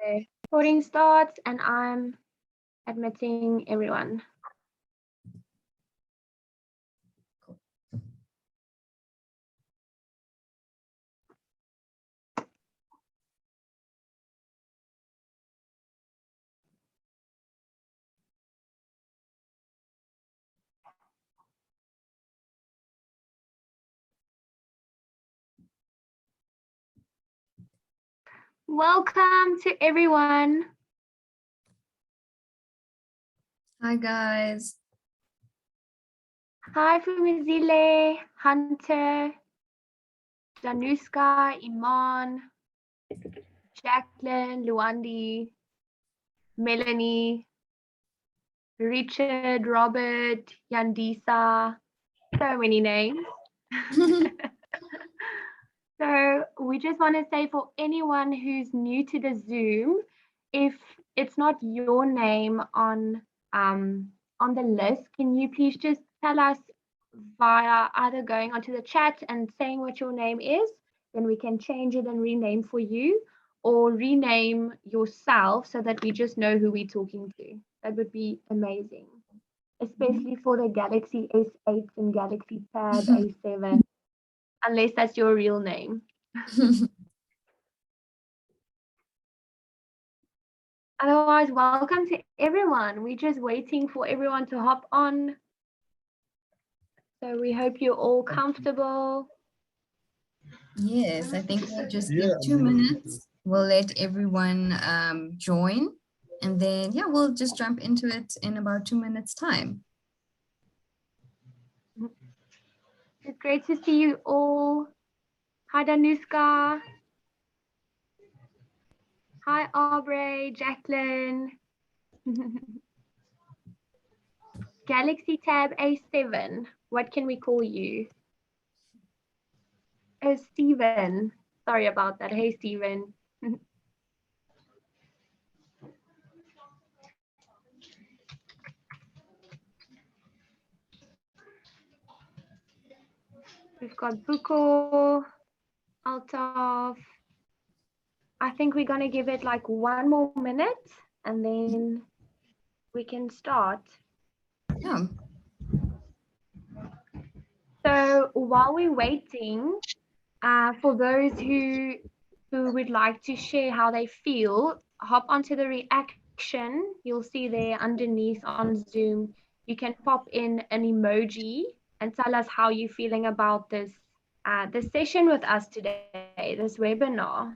Okay, recording starts and I'm admitting everyone. Welcome to everyone. Hi guys. Hi Fumizile, Hunter, Danuska, Iman, Jacqueline, Luandi, Melanie, Richard, Robert, Yandisa, so many names. So we just want to say for anyone who's new to the Zoom, if it's not your name on the list, can you please just tell us via either going onto the chat and saying what your name is, then we can change it and rename for you, or rename yourself so that we just know who we're talking to. That would be amazing, especially for the Galaxy S8 and Galaxy Tab A7. Unless that's your real name. Otherwise, welcome to everyone. We're just waiting for everyone to hop on. So we hope you're all comfortable. Yes, I think we'll just give 2 minutes. We'll let everyone join, and then we'll just jump into it in about 2 minutes time. It's great to see you all. Hi Danuska. Hi Aubrey, Jacqueline. Galaxy Tab A7. What can we call you? Oh, Steven. Sorry about that. Hey, Steven. We've got Buko, Altaf. I think we're going to give it like 1 more minute and then we can start. Yeah. So while we're waiting, for those who would like to share how they feel, hop onto the reaction. You'll see there underneath on Zoom, you can pop in an emoji and tell us how you're feeling about this session with us today, this webinar.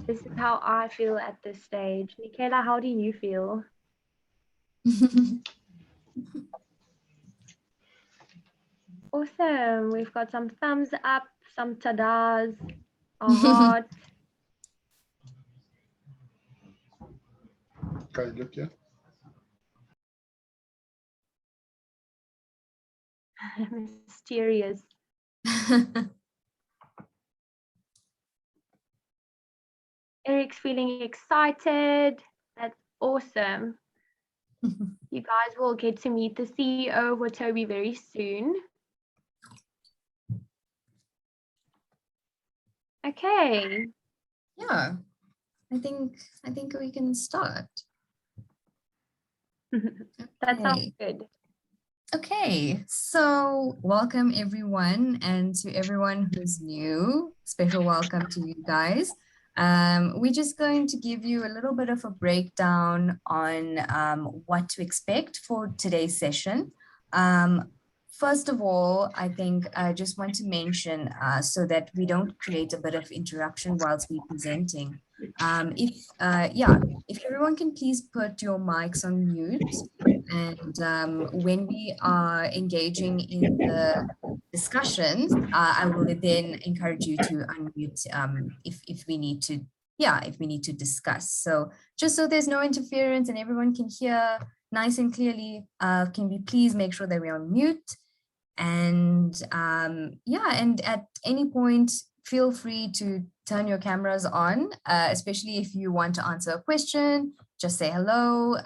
This is how I feel at this stage. Nicaela, how do you feel? Awesome. We've got some thumbs up, some tadas, a heart. Kan je lukken? Mysterious. Eric's feeling excited. That's awesome. You guys will get to meet the CEO of Watobe very soon. Okay. Yeah, I think we can start. That sounds good. Okay, so welcome everyone, and to everyone who's new, special welcome to you guys. We're just going to give you a little bit of a breakdown on what to expect for today's session. First of all, I think I just want to mention so that we don't create a bit of interruption whilst we're presenting. If everyone can please put your mics on mute, and when we are engaging in the discussions, I will then encourage you to unmute if we need to discuss. So just so there's no interference and everyone can hear nice and clearly, can we please make sure that we're on mute? And and at any point, feel free to turn your cameras on, especially if you want to answer a question, just say hello.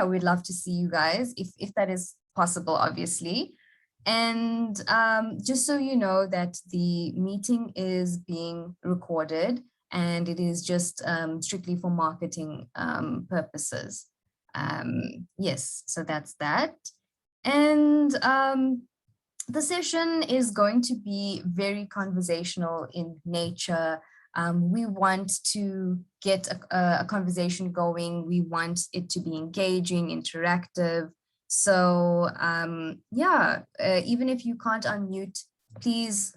We'd love to see you guys if that is possible, obviously. And just so you know that the meeting is being recorded and it is just strictly for marketing purposes. Yes, so that's that. And the session is going to be very conversational in nature. We want to get a conversation going. We want it to be engaging, interactive. So yeah, even if you can't unmute, please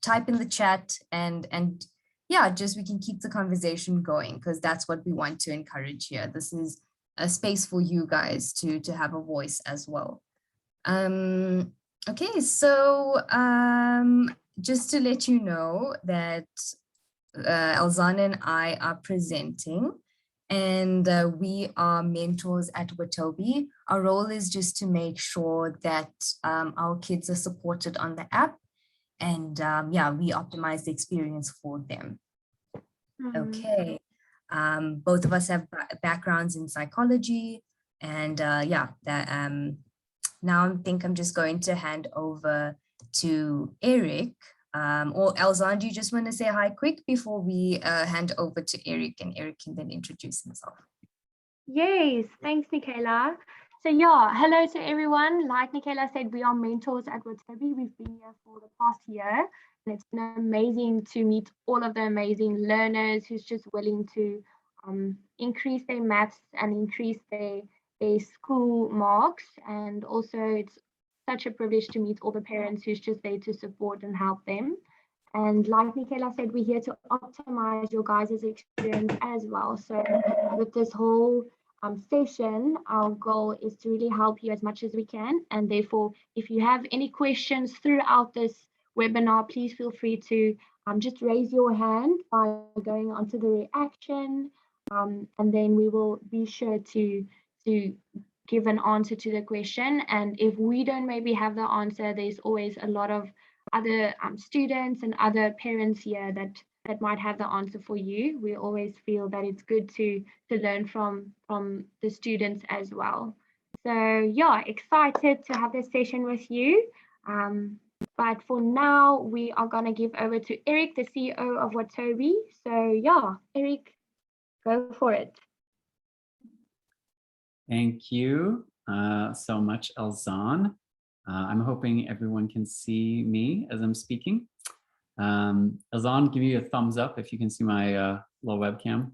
type in the chat and yeah, just we can keep the conversation going because that's what we want to encourage here. This is a space for you guys to have a voice as well. Okay, so just to let you know that Elzaan and I are presenting, and we are mentors at Watobe. Our role is just to make sure that our kids are supported on the app, and yeah, we optimize the experience for them. Okay, both of us have backgrounds in psychology, and yeah, that now I think I'm just going to hand over to Eric. Or Elzaan, do you just want to say hi quick before we hand over to Eric, and Eric can then introduce himself? Yes, thanks, Nicaela. So yeah, hello to everyone. Like Nicaela said, we are mentors at Watobe. We've been here for the past year, and it's been amazing to meet all of the amazing learners who's just willing to increase their maths and increase their school marks. And also, it's such a privilege to meet all the parents who's just there to support and help them. And like Nicaela said, we're here to optimize your guys' experience as well. So with this whole session, our goal is to really help you as much as we can. And therefore, if you have any questions throughout this webinar, please feel free to just raise your hand by going onto the reaction. And then we will be sure to give an answer to the question. And if we don't maybe have the answer, there's always a lot of other students and other parents here that might have the answer for you. We always feel that it's good to learn from the students as well. So yeah, excited to have this session with you. But for now, we are going to give over to Eric, the CEO of Watobe. So yeah, Eric, go for it. Thank you so much, Elzaan. I'm hoping everyone can see me as I'm speaking. Elzaan, give me a thumbs up if you can see my little webcam.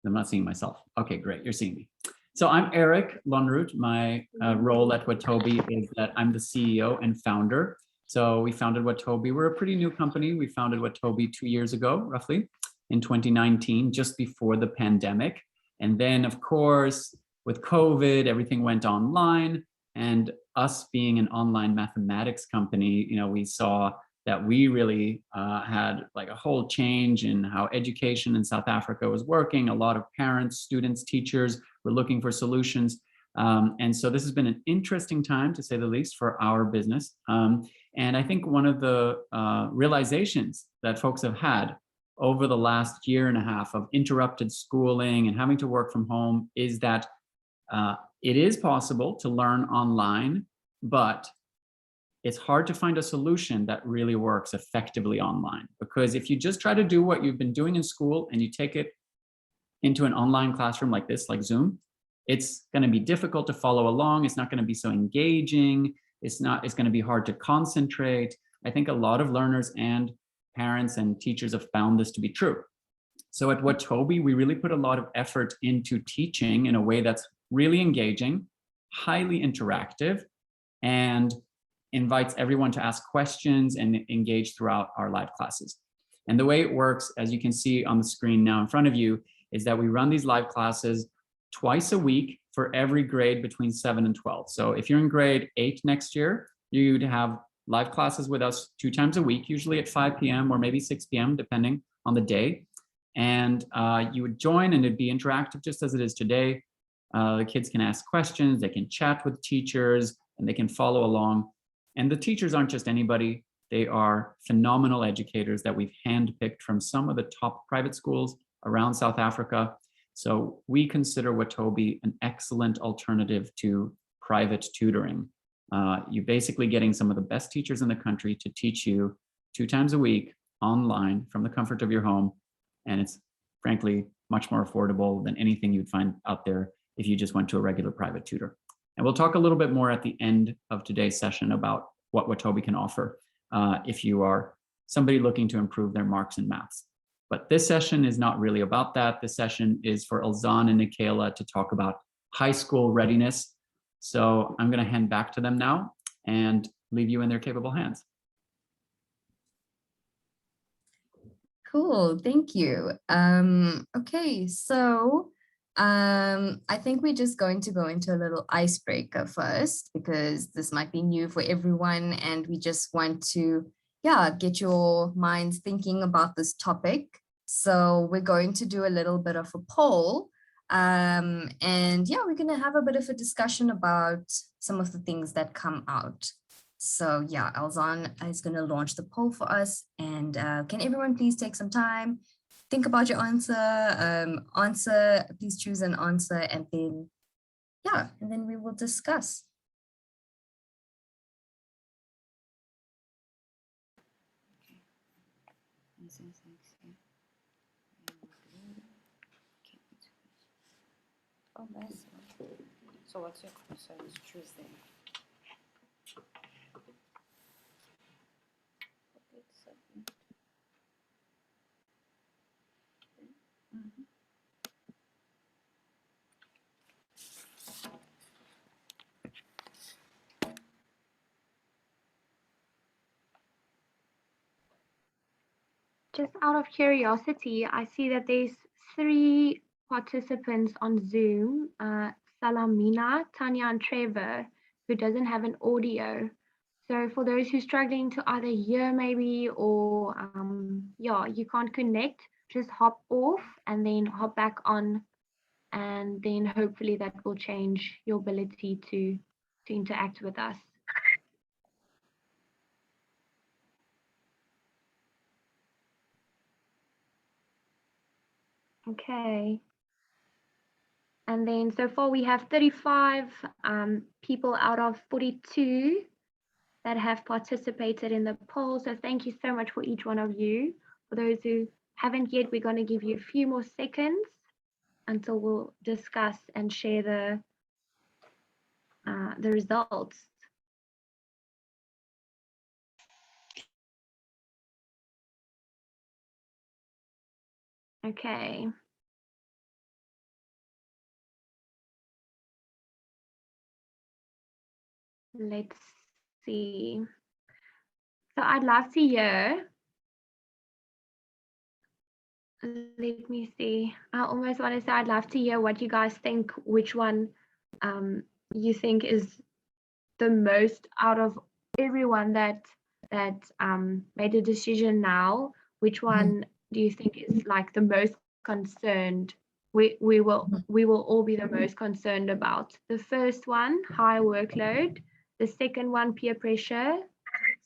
I'm not seeing myself. Okay, great, you're seeing me. So I'm Eric Lonroot. My role at Watobe is that I'm the CEO and founder. So we founded Watobe. We're a pretty new company. We founded Watobe 2 years ago, roughly, in 2019, just before the pandemic. And then, of course, with COVID, everything went online. And us being an online mathematics company, we saw that we really had like a whole change in how education in South Africa was working. A lot of parents, students, teachers were looking for solutions. And so this has been an interesting time, to say the least, for our business. And I think one of the realizations that folks have had over the last year and a half of interrupted schooling and having to work from home is that it is possible to learn online, but it's hard to find a solution that really works effectively online. Because if you just try to do what you've been doing in school and you take it into an online classroom like this, like Zoom, it's going to be difficult to follow along. It's not going to be so engaging. It's going to be hard to concentrate. I think a lot of learners and parents and teachers have found this to be true. So at Watobe, we really put a lot of effort into teaching in a way that's really engaging, highly interactive, and invites everyone to ask questions and engage throughout our live classes. And the way it works, as you can see on the screen now in front of you, is that we run these live classes twice a week for every grade between 7 and 12. So if you're in grade 8 next year, you'd have live classes with us 2 times a week, usually at 5 p.m. or maybe 6 p.m., depending on the day. And you would join and it'd be interactive just as it is today. The kids can ask questions, they can chat with teachers, and they can follow along. And the teachers aren't just anybody, they are phenomenal educators that we've handpicked from some of the top private schools around South Africa. So we consider Watobe an excellent alternative to private tutoring. You're basically getting some of the best teachers in the country to teach you 2 times a week online from the comfort of your home. And it's frankly much more affordable than anything you'd find out there if you just went to a regular private tutor. And we'll talk a little bit more at the end of today's session about what Watobe can offer if you are somebody looking to improve their marks in maths. But this session is not really about that. This session is for Elzaan and Nicaela to talk about high school readiness. So I'm going to hand back to them now and leave you in their capable hands. Cool, thank you. Okay, so I think we're just going to go into a little icebreaker first, because this might be new for everyone and we just want to, yeah, get your minds thinking about this topic. So we're going to do a little bit of a poll. And yeah, we're going to have a bit of a discussion about some of the things that come out. So yeah, Elzaan is going to launch the poll for us. And can everyone please take some time, think about your answer, please choose an answer, and then, yeah, and then we will discuss. Oh, nice. So what's your concern? Choose them. Just out of curiosity, I see that there's 3 participants on Zoom, Salamina, Tanya, and Trevor, who doesn't have an audio. So for those who are struggling to either hear maybe or yeah, you can't connect, just hop off and then hop back on, and then hopefully that will change your ability to interact with us. Okay. And then so far we have 35 people out of 42 that have participated in the poll. So thank you so much for each one of you. For those who haven't yet, we're going to give you a few more seconds until we'll discuss and share the results. Okay. Let's see. So I'd love to hear. Let me see. I almost want to say I'd love to hear what you guys think, which one you think is the most out of everyone that made a decision now. Which one do you think is like the most concerned? We will all be the most concerned about. The first one, high workload. The second one, peer pressure.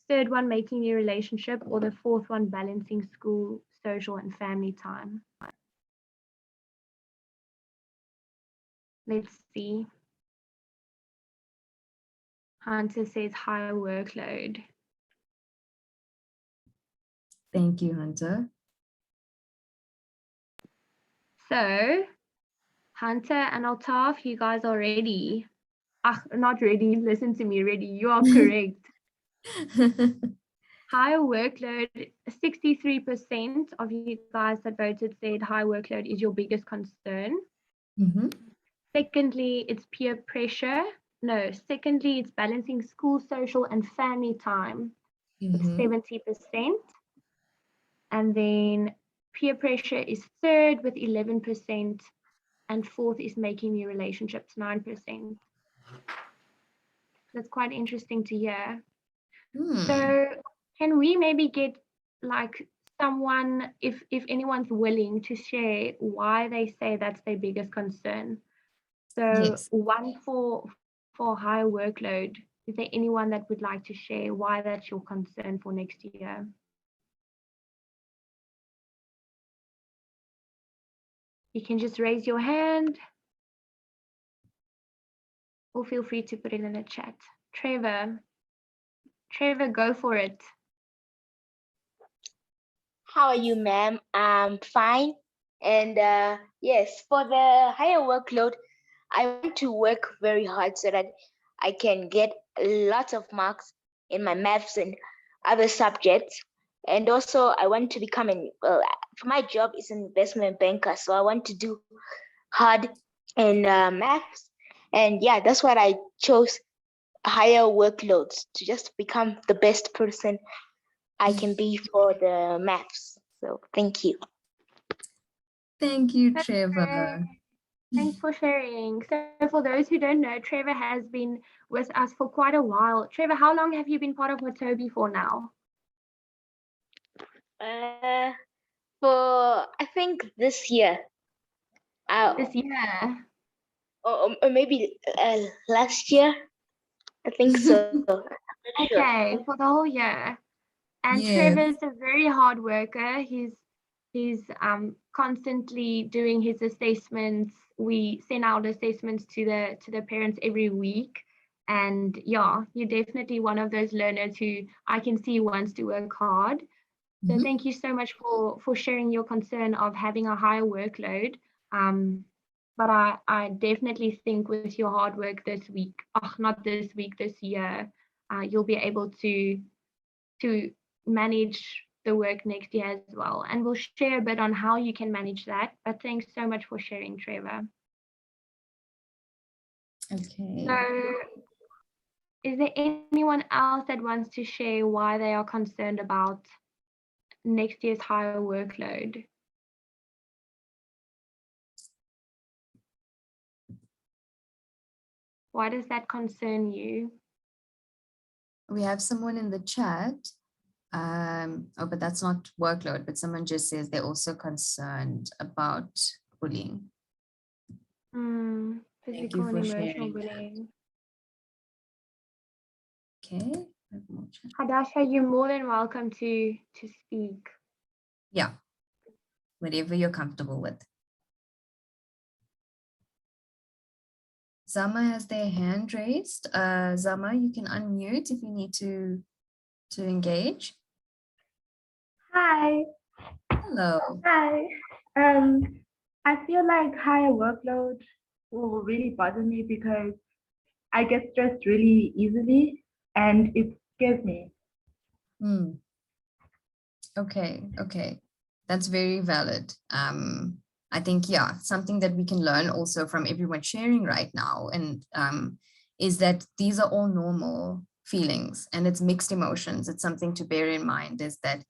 Third one, making new relationship, or the fourth one, balancing school, social, and family time. Let's see. Hunter says high workload. Thank you, Hunter. So, Hunter and Altaf, you guys are ready. Not ready, listen to me, ready. You are correct. High workload, 63% of you guys that voted said high workload is your biggest concern. Secondly, it's peer pressure. No, secondly, it's balancing school, social, and family time, 70%. And then peer pressure is third with 11%. And fourth is making new relationships, 9%. That's quite interesting to hear. So can we maybe get like someone, if anyone's willing to share why they say that's their biggest concern? So Yes. One for high workload. Is there anyone that would like to share why that's your concern for next year? You can just raise your hand or feel free to put it in the chat. Trevor. Trevor, go for it. How are you, ma'am? I'm fine. And yes, for the higher workload, I want to work very hard so that I can get lots of marks in my maths and other subjects. And also, I want to become my job is an investment banker, so I want to do hard in maths. And yeah, that's what I chose higher workloads to just become the best person I can be for the maths. So thank you. Thank you, That's Trevor. great. Thanks for sharing. So for those who don't know, Trevor has been with us for quite a while. Trevor, how long have you been part of Watobe for now? Uh, for I think this year, This year. or maybe last year. I think so. I'm not sure. Okay, for the whole year. And Yes. Trevor's a very hard worker. He's constantly doing his assessments. We send out assessments to the parents every week. And yeah, you're definitely one of those learners who I can see wants to work hard. So Mhm. thank you so much for sharing your concern of having a higher workload. But I definitely think with your hard work this week, not this week, this year, you'll be able to manage the work next year as well. And we'll share a bit on how you can manage that. But thanks so much for sharing, Trevor. Okay. So is there anyone else that wants to share why they are concerned about next year's higher workload? Why does that concern you? We have someone in the chat. But that's not workload, but someone just says they're also concerned about bullying. Thank Physical you and for emotional sharing that. bullying. Okay. I have more chat. Hadasha, you're more than welcome to speak. Yeah. Whatever you're comfortable with. Zama has their hand raised. Zama, you can unmute if you need to engage. Hi. Hello. Hi. I feel like higher workload will really bother me because I get stressed really easily and it scares me. Okay. That's very valid. I think, yeah, something that we can learn also from everyone sharing right now and is that these are all normal feelings and it's mixed emotions. It's something to bear in mind is that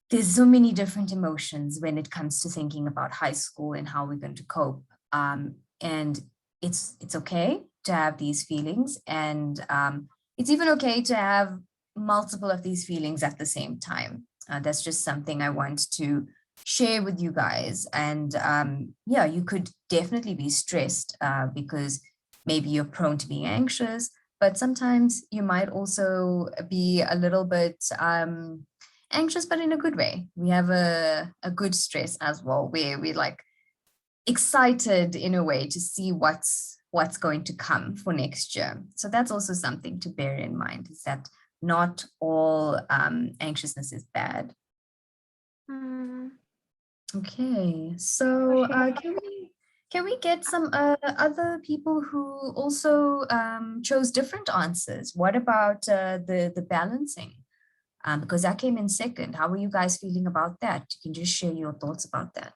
there's so many different emotions when it comes to thinking about high school and how we're going to cope. And it's okay to have these feelings and it's even okay to have multiple of these feelings at the same time. That's just something I want to share with you guys. And yeah, you could definitely be stressed because maybe you're prone to being anxious, but sometimes you might also be a little bit anxious, but in a good way. We have a good stress as well, where we're like excited in a way to see what's going to come for next year. So that's also something to bear in mind, is that not all anxiousness is bad. Okay, so can we get some other people who also chose different answers? What about the balancing? Because that came in second. How are you guys feeling about that? You can just share your thoughts about that.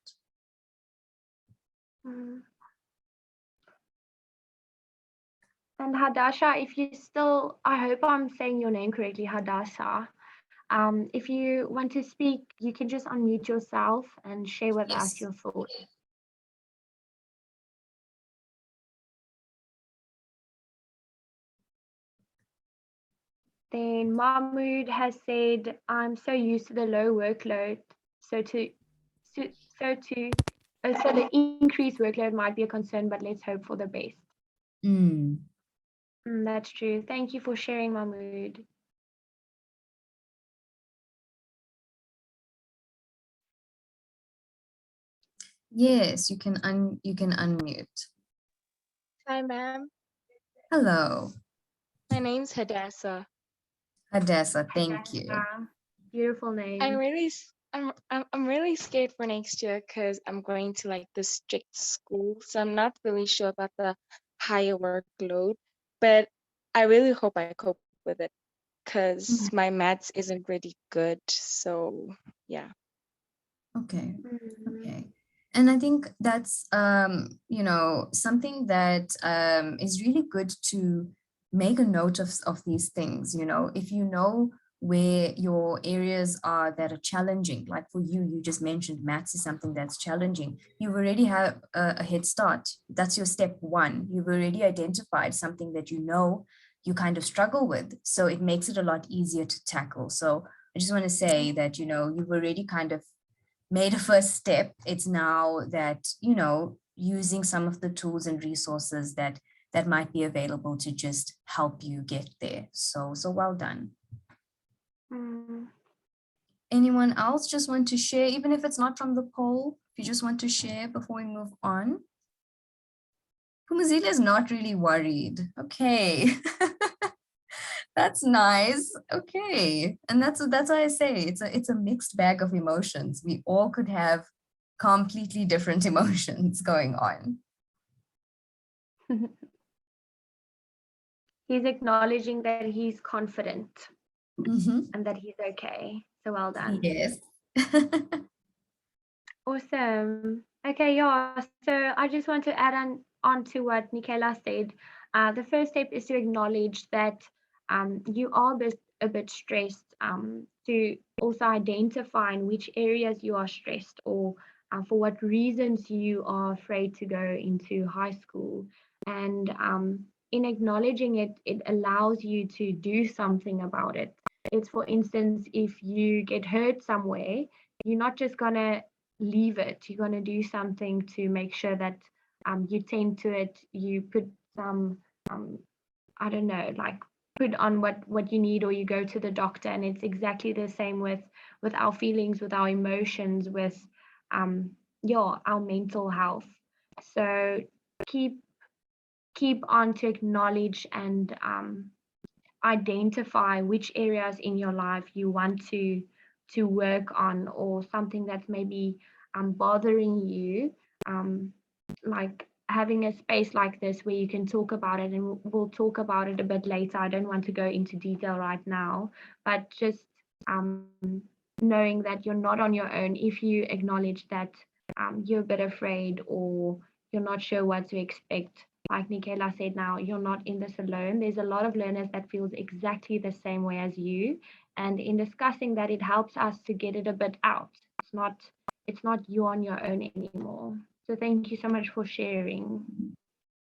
And Hadasha, if you still, I hope I'm saying your name correctly, Hadasha. If you want to speak, you can just unmute yourself and share with us your thoughts. Then Mahmoud has said, I'm so used to the low workload. So the increased workload might be a concern, but let's hope for the best. That's true. Thank you for sharing, Mahmoud. Yes, you can unmute. Hi, ma'am. Hello. My name's Hadassah. Hadassah, thank you. Beautiful name. I'm really scared for next year because I'm going to like the strict school, so I'm not really sure about the higher workload. But I really hope I cope with it because my maths isn't really good. So yeah. Okay. Mm. Okay. And I think that's something that is really good to make a note of these things. If you know where your areas are that are challenging, like for you, you just mentioned maths is something that's challenging. You already have a head start. That's your step one. You've already identified something that you kind of struggle with. So it makes it a lot easier to tackle. So I just want to say that, you've already kind of made a first step. It's now that, using some of the tools and resources that might be available to just help you get there. So well done. Mm. Anyone else just want to share, even if it's not from the poll, if you just want to share before we move on? Pumazile is not really worried. Okay. That's nice. Okay. And that's why I say it's a mixed bag of emotions. We all could have completely different emotions going on. He's acknowledging that he's confident Mhm. and that he's okay. So well done. Yes. Awesome. Okay, yeah. So I just want to add on to what Nicaela said. The first step is to acknowledge that you are a bit stressed. To also identify in which areas you are stressed, or for what reasons you are afraid to go into high school. And in acknowledging it, it allows you to do something about it. It's, for instance, if you get hurt somewhere, you're not just gonna leave it. You're going to do something to make sure that you tend to it. You put some, I don't know, like put on what you need, or you go to the doctor. And it's exactly the same with our feelings, with our emotions, with our mental health. So keep on to acknowledge and identify which areas in your life you want to work on, or something that's maybe bothering you, like having a space like this where you can talk about it. And we'll talk about it a bit later. I don't want to go into detail right now, but just knowing that you're not on your own. If you acknowledge that you're a bit afraid, or you're not sure what to expect, like Nicaela said, now you're not in this alone. There's a lot of learners that feels exactly the same way as you. And in discussing that, it helps us to get it a bit out. It's not you on your own anymore. So thank you so much for sharing.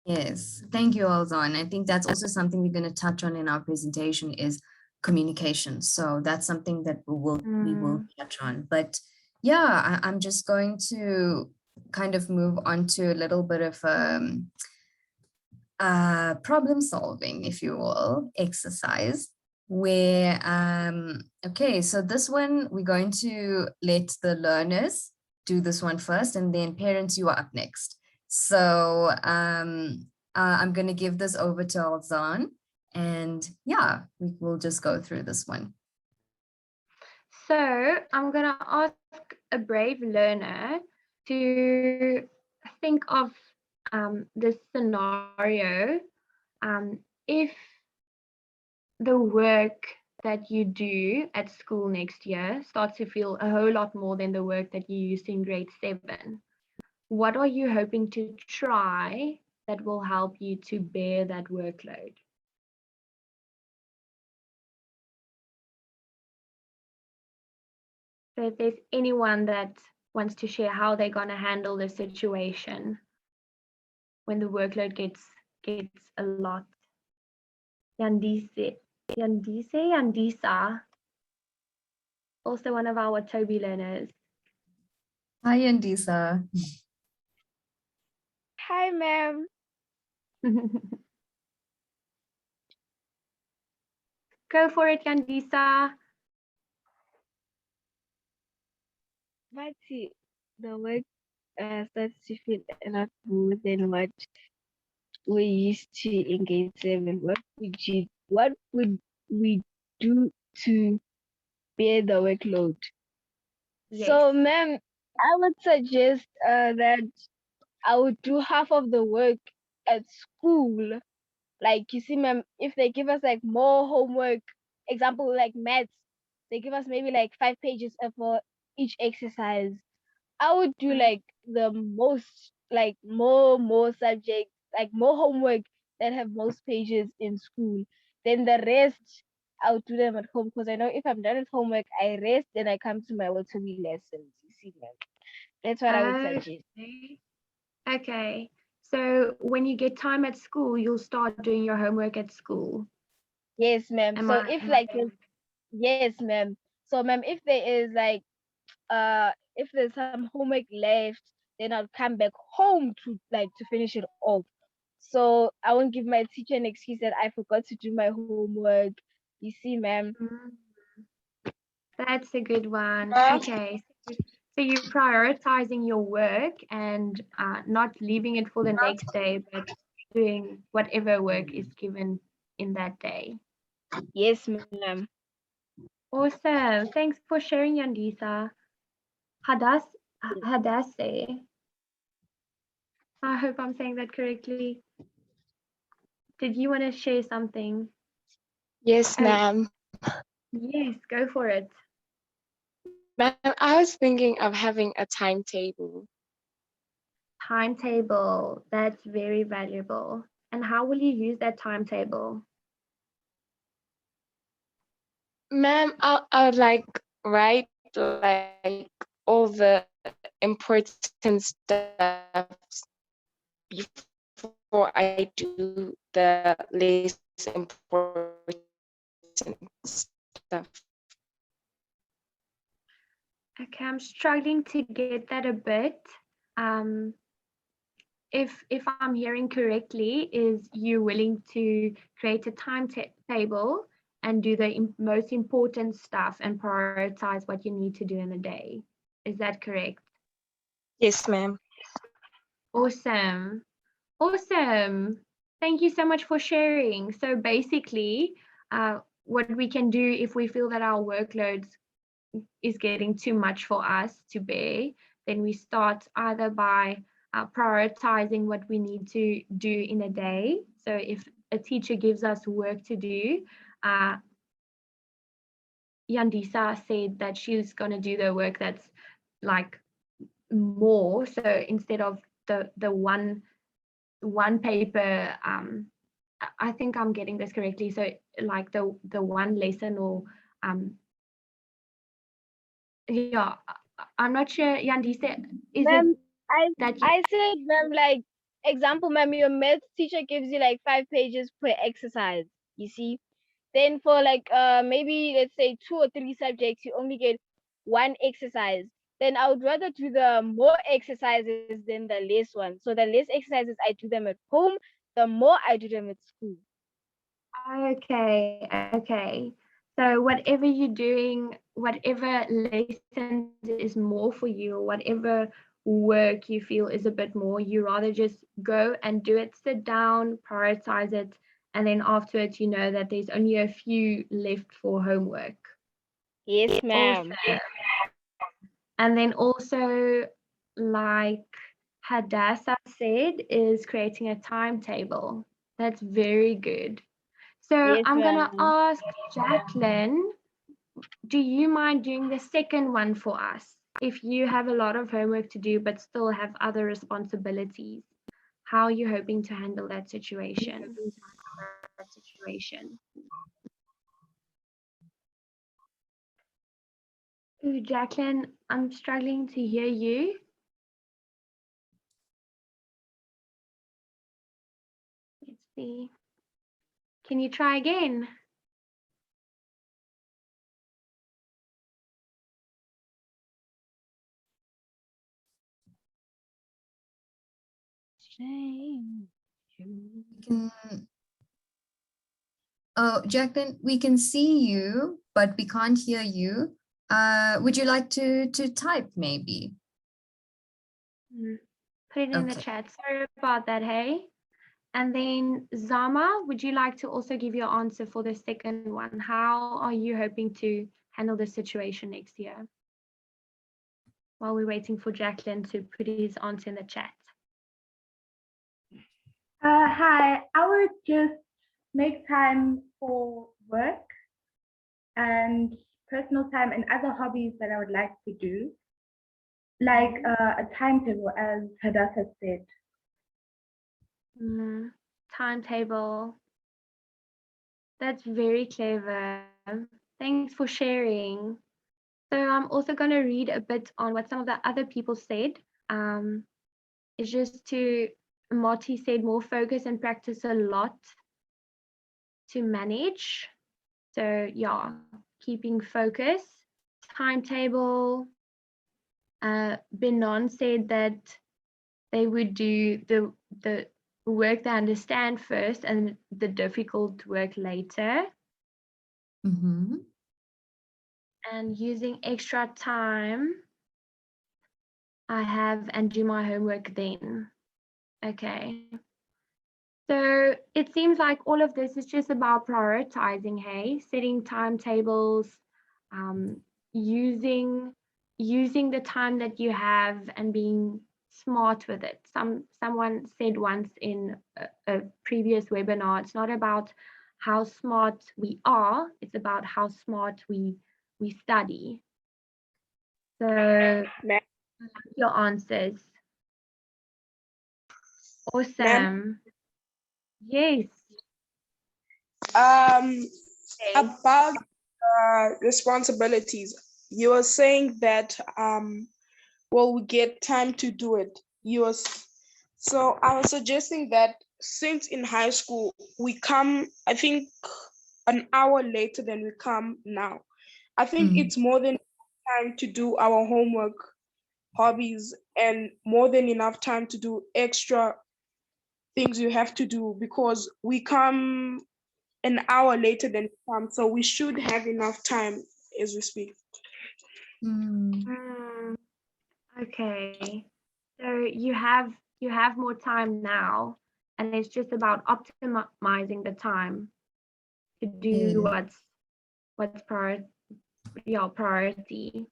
Yes, thank you, Elzaan. I think that's also something we're going to touch on in our presentation is communication. So that's something that we will touch on. But yeah, I'm just going to kind of move on to a little bit of problem solving, if you will, exercise where, okay, so this one, we're going to let the learners do this one first, and then parents, you are up next. So I'm going to give this over to Elzaan, and yeah, we will just go through this one. So I'm going to ask a brave learner to think of this scenario. If the work that you do at school next year starts to feel a whole lot more than the work that you used in grade 7, what are you hoping to try that will help you to bear that workload? So if there's anyone that wants to share how they're going to handle the situation when the workload gets a lot. Yandisa, also one of our Watobe learners. Hi, Yandisa. Hi, ma'am. Go for it, Yandisa. But see, the work starts to feel a lot more than what we used to engage them. What would you what would we do to bear the workload? Yes. So, ma'am, I would suggest that I would do half of the work at school. Like, you see, ma'am, if they give us like more homework, example like maths, they give us maybe like 5 pages for each exercise. I would do like the most, like more subjects, like more homework that have most pages in school. Then the rest, I'll do them at home because I know if I'm done with homework, I rest, then I come to my Watobe lessons. You see, ma'am. That's what I would suggest. Okay. Okay. So when you get time at school, you'll start doing your homework at school. Yes, ma'am. Am So I? if Am like I? yes, ma'am. So, ma'am, if there is like if there's some homework left, then I'll come back home to finish it off. So I won't give my teacher an excuse that I forgot to do my homework. You see, ma'am. Mm, that's a good one. Okay. So you're prioritizing your work and not leaving it for the next day, but doing whatever work is given in that day. Yes, ma'am. Awesome. Thanks for sharing, Yandisa. Hadas, Hadasse. I hope I'm saying that correctly. Did you want to share something? Yes, Oh, ma'am. yes, go for it. Ma'am, I was thinking of having a timetable. Timetable. That's very valuable. And how will you use that timetable? Ma'am, I would like write like all the important stuff before I do the less important stuff. Okay, I'm struggling to get that a bit. Um, if I'm hearing correctly, is you willing to create a timetable and do the most important stuff and prioritize what you need to do in a day? Is that correct? Yes, ma'am. Awesome. Awesome. Thank you so much for sharing. So basically, what we can do if we feel that our workloads is getting too much for us to bear, then we start either by prioritizing what we need to do in a day. So if a teacher gives us work to do, Yandisa said that she's going to do the work that's like more. So instead of the one paper, I think I'm getting this correctly. So like the one lesson or yeah, I'm not sure, Yandisa, is it Ma'am, I that you, I said, ma'am, like example, ma'am, your math teacher gives you like 5 pages per exercise. You see? Then for like maybe let's say 2 or 3 subjects, you only get one exercise. Then I would rather do the more exercises than the less ones. So the less exercises I do them at home, the more I do them at school. okay. So whatever you're doing, whatever lessons is more for you, or whatever work you feel is a bit more, you rather just go and do it, sit down, prioritize it, and then afterwards you know that there's only a few left for homework. Yes, ma'am. Awesome. And then also, like Hadassah said, is creating a timetable. That's very good. So Yes, I'm going to ma'am. ask Jacqueline, do you mind doing the second one for us? If you have a lot of homework to do, but still have other responsibilities, how are you hoping to handle that situation? Ooh, Jacqueline, I'm struggling to hear you. Let's see. Can you try again? Oh, Jacqueline, we can see you, but we can't hear you. Would you like to type maybe? Put it in the Okay. chat. Sorry about that, hey? And then Zama, would you like to also give your answer for the second one? How are you hoping to handle the situation next year? While we're waiting for Jacqueline to put his answer in the chat. Hi, I would just make time for work and personal time and other hobbies that I would like to do, like a timetable, as Hadassah said. Timetable. That's very clever. Thanks for sharing. So I'm also going to read a bit on what some of the other people said. It's just to, Marty said, more focus and practice a lot to manage. So yeah, keeping focus. Timetable. Benon said that they would do the work they understand first and the difficult work later. And using extra time, I have and do my homework then. Okay. So it seems like all of this is just about prioritizing, hey, setting timetables, using the time that you have and being smart with it. Someone said once in a previous webinar, it's not about how smart we are, it's about how smart we study. So your answers. Awesome. Yes. About responsibilities, you were saying that well, we get time to do it. So I was suggesting that since in high school we come, I think, an hour later than we come now. I think it's more than time to do our homework, hobbies, and more than enough time to do extra things you have to do, because we come an hour later than we come, so we should have enough time as we speak. Okay. So you have more time now, and it's just about optimizing the time to do what's priority.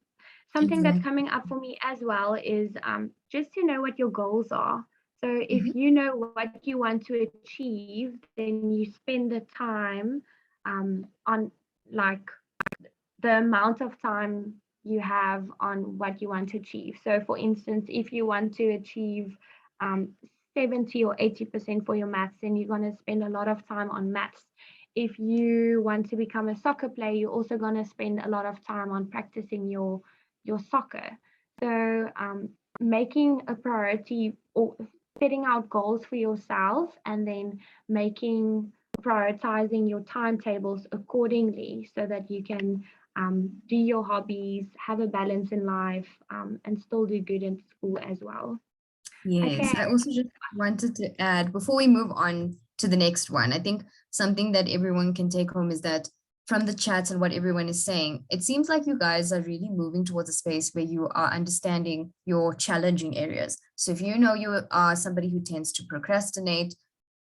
Something that's coming up for me as well is just to know what your goals are. So if you know what you want to achieve, then you spend the time on like the amount of time you have on what you want to achieve. So for instance, if you want to achieve 70 or 80% for your maths, then you're going to spend a lot of time on maths. If you want to become a soccer player, you're also going to spend a lot of time on practicing your soccer. So making a priority or setting out goals for yourself and then prioritizing your timetables accordingly so that you can do your hobbies, have a balance in life, and still do good in school as well. Yes, Okay. I also just wanted to add, before we move on to the next one, I think something that everyone can take home is that from the chats and what everyone is saying, it seems like you guys are really moving towards a space where you are understanding your challenging areas. So if you know you are somebody who tends to procrastinate,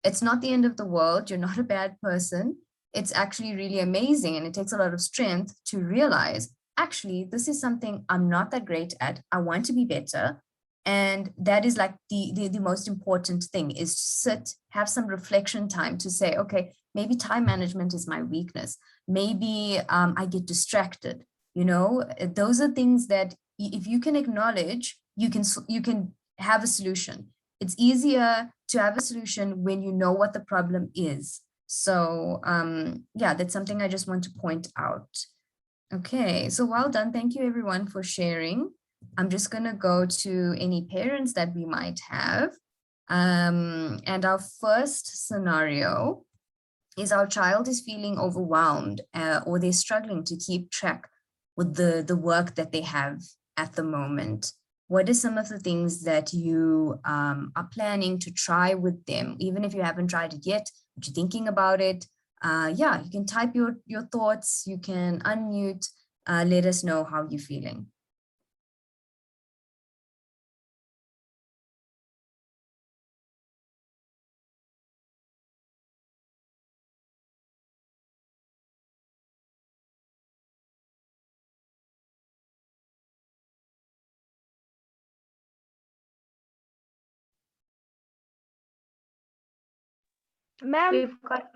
it's not the end of the world. You're not a bad person. It's actually really amazing. And it takes a lot of strength to realize, actually, this is something I'm not that great at. I want to be better. And that is like the most important thing, is to sit, have some reflection time to say, okay, maybe time management is my weakness. Maybe I get distracted. You know, those are things that if you can acknowledge, you can have a solution. It's easier to have a solution when you know what the problem is. So yeah, that's something I just want to point out. Okay, so well done. Thank you everyone for sharing. I'm just going to go to any parents that we might have. And our first scenario is our child is feeling overwhelmed or they're struggling to keep track with the work that they have at the moment. What are some of the things that you are planning to try with them? Even if you haven't tried it yet, but you're thinking about it, yeah, you can type your thoughts, you can unmute, let us know how you're feeling. Ma'am, We've got,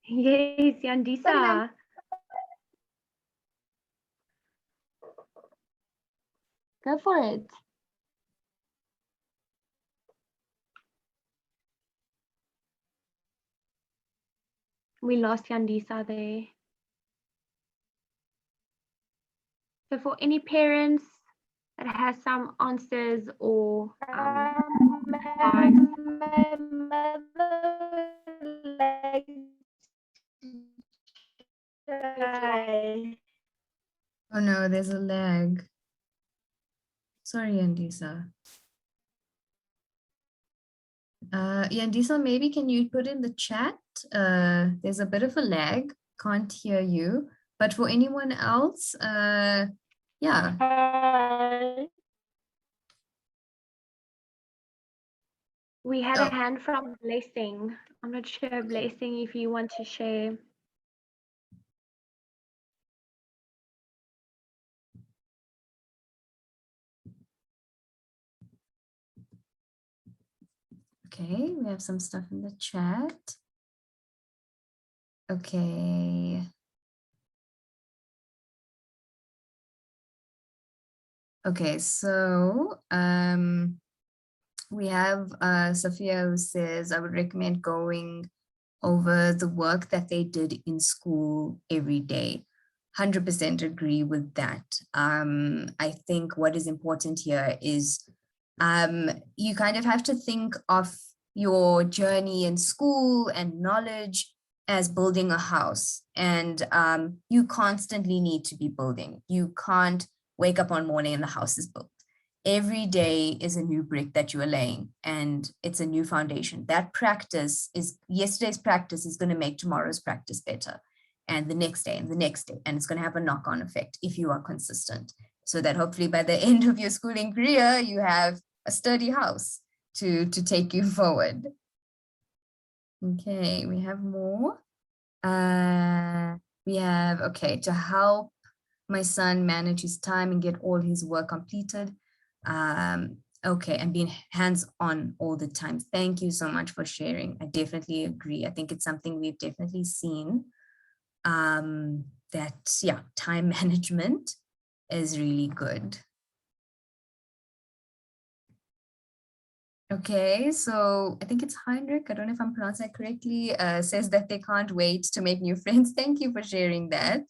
yes, Yandisa. Go for it. We lost Yandisa there. So for any parents that has some answers or advice. my mother likes to try. Oh no, there's a lag. Sorry, Yandisa. Yandisa, maybe can you put in the chat? There's a bit of a lag, can't hear you. But for anyone else, yeah. We had Oh. a hand from Blessing. I'm not sure, Blessing, if you want to share. Okay, we have some stuff in the chat. Okay. Okay, so we have Sophia who says, I would recommend going over the work that they did in school every day. 100% agree with that. I think what is important here is you kind of have to think of your journey in school and knowledge as building a house, and you constantly need to be building. You can't wake up one morning and the house is built. Every day is a new brick that you are laying, and it's a new foundation. That practice is, yesterday's practice is going to make tomorrow's practice better, and the next day and the next day, and it's going to have a knock-on effect if you are consistent, so that hopefully by the end of your schooling career, you have a sturdy house to take you forward. Okay, we have more. We have, okay, to help my son manage his time and get all his work completed. Okay, and being hands-on all the time. Thank you so much for sharing. I definitely agree. I think it's something we've definitely seen, that, yeah, time management is really good. Okay, so I think it's Heinrich, I don't know if I'm pronouncing that correctly, says that they can't wait to make new friends. Thank you for sharing that.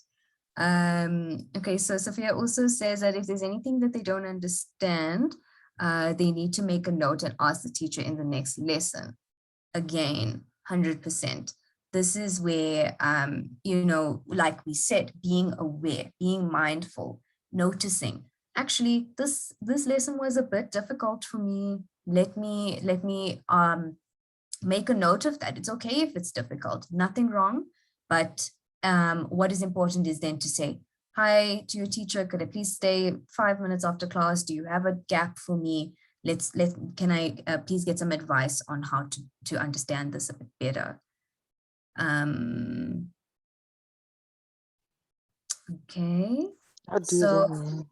Okay, so Sophia also says that if there's anything that they don't understand, they need to make a note and ask the teacher in the next lesson. Again, 100%. This is where, you know, like we said, being aware, being mindful, noticing. Actually, this lesson was a bit difficult for me. Let me make a note of that. It's okay if it's difficult, nothing wrong. But what is important is then to say hi to your teacher. Could I please stay 5 minutes after class? Do you have a gap for me? Can I please get some advice on how to understand this a bit better? Okay. So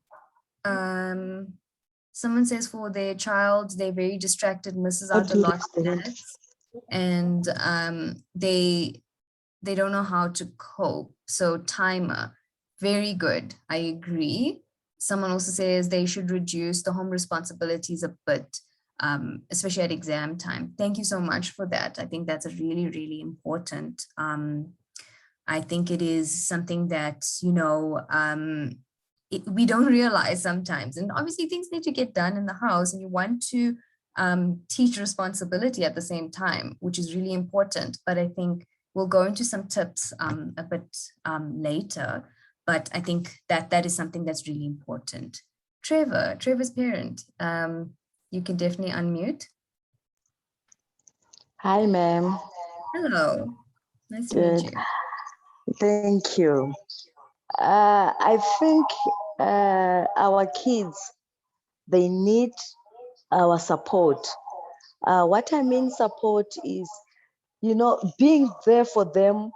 someone says for their child, they're very distracted, misses out a lot of minutes, and they don't know how to cope. So timer, very good. I agree. Someone also says they should reduce the home responsibilities a bit, especially at exam time. Thank you so much for that. I think that's a really, really important. I think it is something that, you know, we don't realize sometimes. And obviously things need to get done in the house, and you want to teach responsibility at the same time, which is really important. But I think we'll go into some tips a bit later. But I think that is something that's really important. Trevor's parent, you can definitely unmute. Hi, ma'am. Hello, nice to meet you. Thank you. I think our kids, they need our support. What I mean support is, you know, being there for them,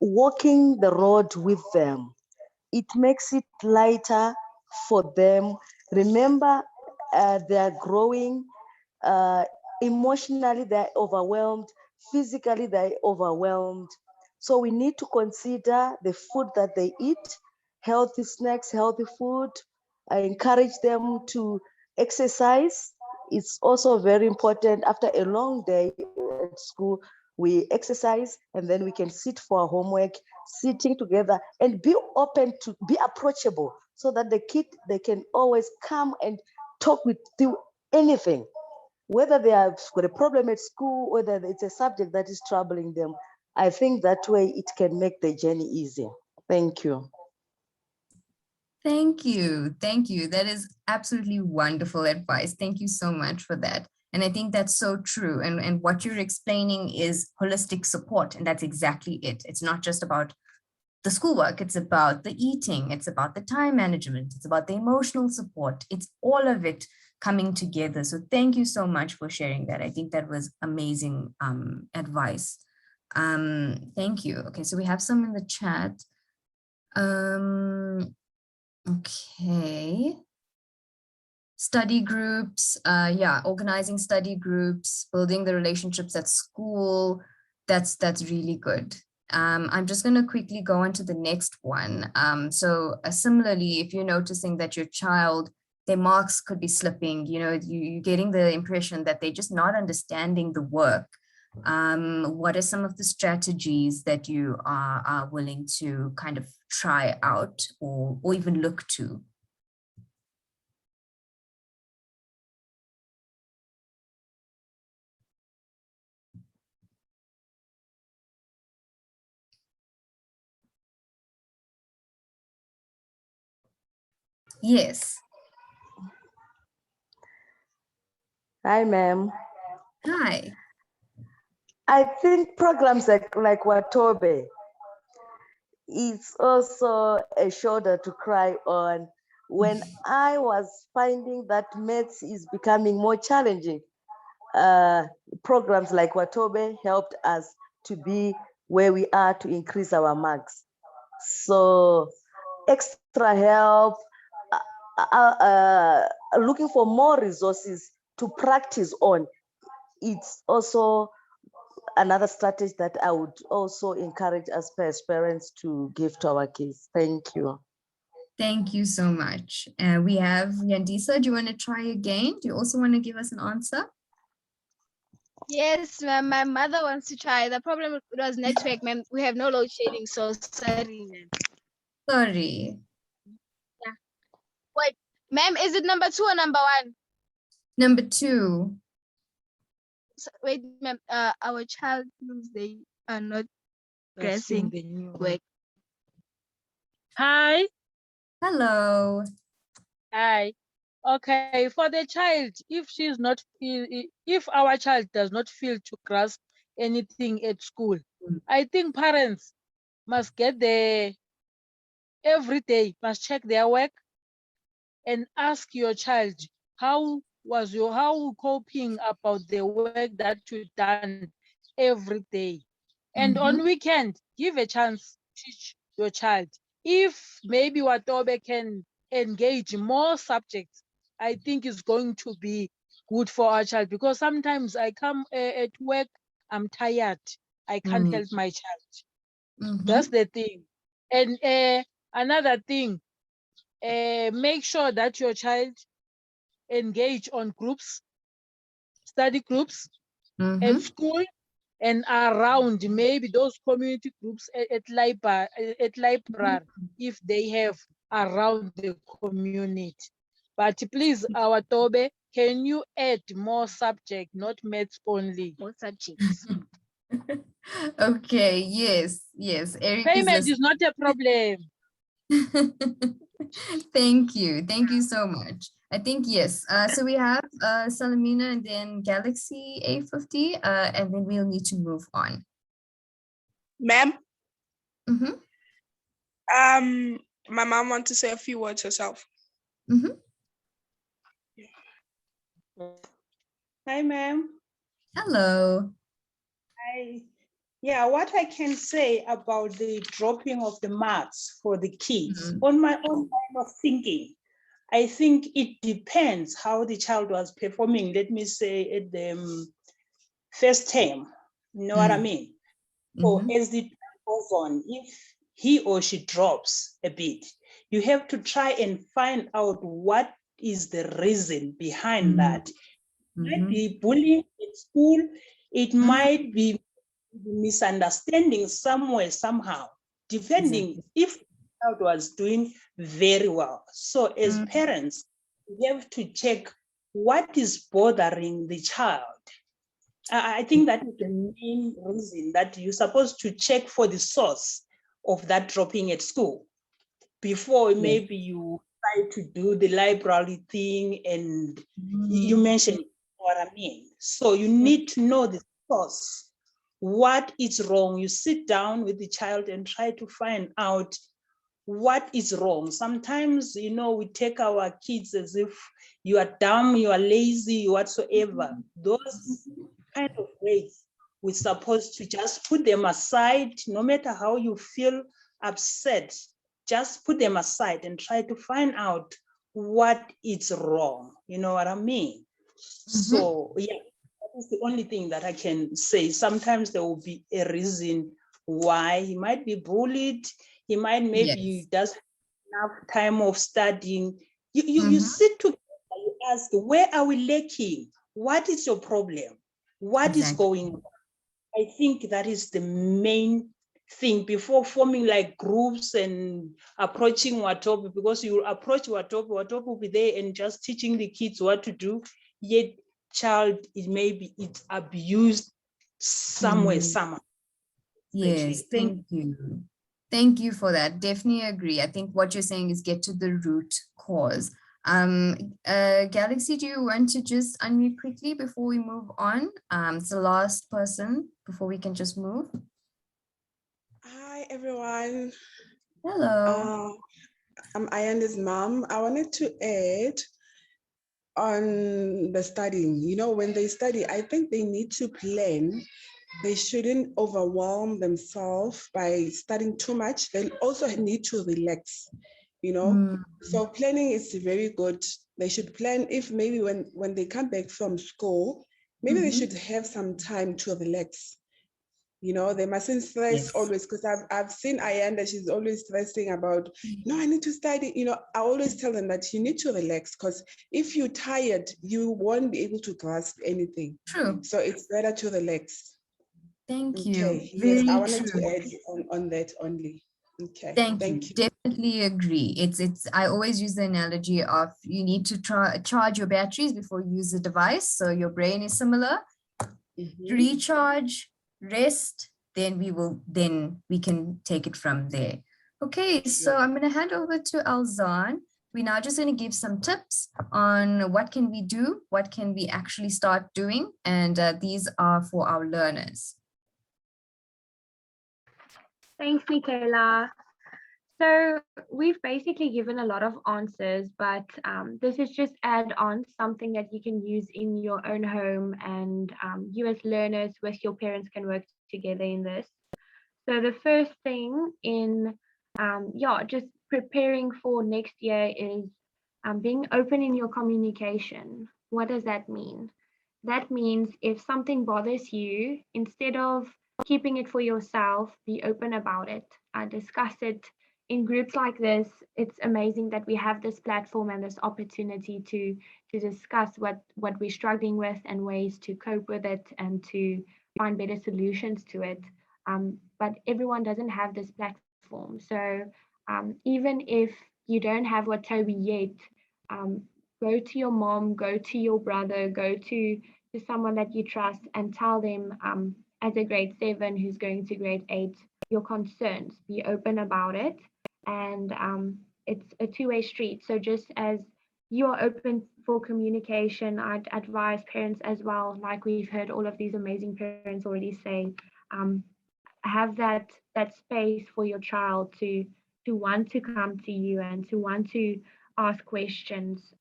walking the road with them. It makes it lighter for them. Remember, they are growing, emotionally they're overwhelmed, physically they're overwhelmed. So we need to consider the food that they eat, healthy snacks, healthy food. I encourage them to exercise. It's also very important. After a long day at school, we exercise and then we can sit for our homework, sitting together and be open to be approachable so that the kid, they can always come and talk with you anything, whether they have got a problem at school, whether it's a subject that is troubling them. I think that way it can make the journey easier. Thank you. Thank you. Thank you. That is absolutely wonderful advice. Thank you so much for that. And I think that's so true. And what you're explaining is holistic support. And that's exactly it. It's not just about the schoolwork. It's about the eating. It's about the time management. It's about the emotional support. It's all of it coming together. So thank you so much for sharing that. I think that was amazing advice. Thank you. Okay, so we have some in the chat. Okay. Study groups, yeah, organizing study groups, building the relationships at school. That's really good. I'm just going to quickly go on to the next one. So similarly, if you're noticing that your child, their marks could be slipping, you know, you're getting the impression that they're just not understanding the work. What are some of the strategies that you are willing to kind of try out or even look to? Yes. Hi, ma'am. Hi. I think programs like Watobe, it's also a shoulder to cry on. When I was finding that maths is becoming more challenging, programs like Watobe helped us to be where we are to increase our marks. So extra help, looking for more resources to practice on, it's also another strategy that I would also encourage us as parents to give to our kids. Thank you. Thank you so much. We have Yandisa. Do you want to try again? Do you also want to give us an answer? Yes, ma'am. My mother wants to try. The problem was network, ma'am. We have no load shedding, so sorry, ma'am. Sorry. Yeah. Wait, ma'am, is it number 2 or number 1? Number 2. So, wait, ma'am. Our child feels they are not grasping the new work. Hi. Hello. Hi. Okay, for the child, if our child does not feel to grasp anything at school, I think parents must get there every day, must check their work and ask your child, how coping about the work that you done every day? And on weekend, give a chance to teach your child. If maybe Watobe can engage more subjects, I think it's going to be good for our child, because sometimes I come at work, I'm tired, I can't help my child. That's the thing. And another thing, make sure that your child engage on groups, study groups at school and around, maybe those community groups at library, if they have around the community. But please, our Tobe, can you add more subject, not maths only? More subjects. Okay, yes. Eric Payment is not a problem. Thank you so much. I think yes. So we have Salamina and then Galaxy A50, and then we'll need to move on. Ma'am. My mom wants to say a few words herself. Hi, ma'am. Hello. Hi. Yeah, what I can say about the dropping of the marks for the kids, on my own line of thinking, I think it depends how the child was performing, let me say, at the first term. You know what I Mm. mean? So Mhm. as the time goes on, if he or she drops a bit, you have to try and find out what is the reason behind that. It might Mhm. be bullying at school, it Mm. might be misunderstanding somewhere, somehow, depending Exactly. if the child was doing very well. So as Mm. parents, we have to check what is bothering the child. I think that is the main reason that you're supposed to check for the source of that dropping at school before Yes. maybe you try to do the library thing and you Mm. mentioned what I mean. So you need to know the source. What is wrong? You sit down with the child and try to find out what is wrong. Sometimes, we take our kids as if you are dumb, you are lazy, whatsoever. Those kind of ways, we're supposed to just put them aside, no matter how you feel upset, just put them aside and try to find out what is wrong. You know what I mean? So, yeah, that is the only thing that I can say. Sometimes there will be a reason why he might be bullied. He might maybe Yes. doesn't have enough time of studying. You Mhm. sit together, you ask, where are we lacking? What is your problem? What is Exactly. going on? I think that is the main thing before forming like groups and approaching Watobe, because you approach Watobe will be there and just teaching the kids what to do, yet child maybe it's abused somewhere, Mm. somehow. Yes, Thank thank you. Thank you for that. Definitely agree. I think what you're saying is get to the root cause. Galaxy, do you want to just unmute quickly before we move on? It's the last person before we can just move. Hi, everyone. Hello. I'm Ayanda's mom. I wanted to add on the studying. When they study, I think they need to plan. They shouldn't overwhelm themselves by studying too much. They also need to relax, Mm. So planning is very good. They should plan if maybe when they come back from school, maybe they Mhm. should have some time to relax. They mustn't stress Yes. always, because I've seen Ayanda, she's always stressing about, no, I need to study. I always tell them that you need to relax, because if you're tired, you won't be able to grasp anything. True. So it's better to relax. Thank you. Okay. Yes, Very I wanted true. to add on that only. Okay. Thank you. Thank you. Definitely agree. It's I always use the analogy of you need to charge your batteries before you use the device. So your brain is similar. Recharge, rest, then we can take it from there. Okay, so I'm going to hand over to Elzaan. We're now just going to give some tips on what can we do, what can we actually start doing, and these are for our learners. Thanks, Nicaela. So we've basically given a lot of answers, but this is just add on something that you can use in your own home, and you as learners with your parents can work together in this. So the first thing in just preparing for next year is being open in your communication. What does that mean? That means if something bothers you, instead of keeping it for yourself, be open about it. Discuss it in groups like this. It's amazing that we have this platform and this opportunity to discuss what we're struggling with and ways to cope with it and to find better solutions to it. But everyone doesn't have this platform. So even if you don't have Watobe yet, go to your mom, go to your brother, go to someone that you trust and tell them as a grade 7 who's going to grade 8 your concerns. Be open about it, and it's a two-way street. So just as you are open for communication, I'd advise parents as well, like we've heard all of these amazing parents already say, have that space for your child to want to come to you and to want to ask questions.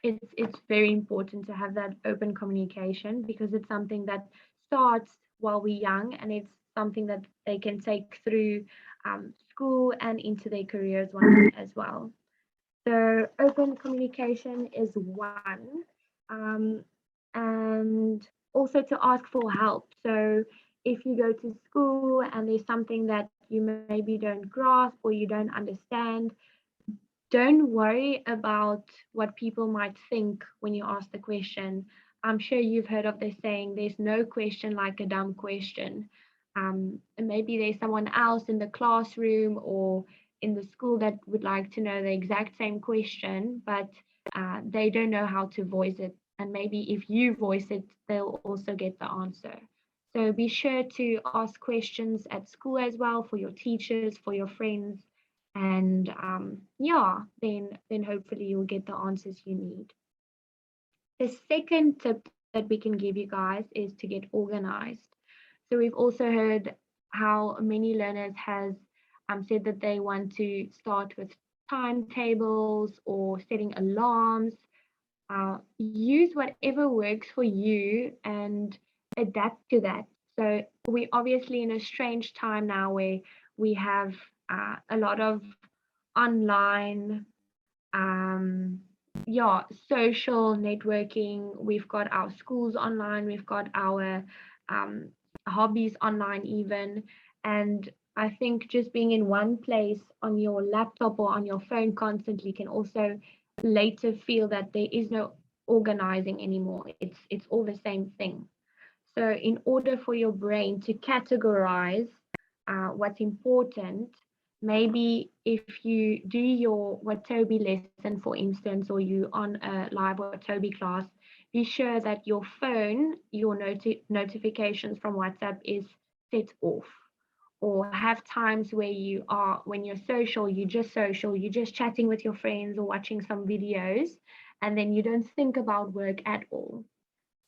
It's very important to have that open communication, because it's something that starts while we're young, and it's something that they can take through school and into their careers one day as well. So open communication is one. And also to ask for help. So if you go to school and there's something that you maybe don't grasp or you don't understand, don't worry about what people might think when you ask the question. I'm sure you've heard of the saying, there's no question like a dumb question. And maybe there's someone else in the classroom or in the school that would like to know the exact same question, but they don't know how to voice it. And maybe if you voice it, they'll also get the answer. So be sure to ask questions at school as well, for your teachers, for your friends, and yeah, then hopefully you'll get the answers you need. The second tip that we can give you guys is to get organized. So we've also heard how many learners has said that they want to start with timetables or setting alarms. Use whatever works for you and adapt to that. So we're obviously in a strange time now where we have a lot of online social networking. We've got our schools online, we've got our hobbies online even. And I think just being in one place on your laptop or on your phone constantly can also later feel that there is no organizing anymore. It's all the same thing. So in order for your brain to categorize what's important, maybe if you do your Watobe lesson, for instance, or you on a live Watobe class, be sure that your phone, your notifications from WhatsApp is set off. Or have times where you are, when you're social, you're just chatting with your friends or watching some videos, and then you don't think about work at all.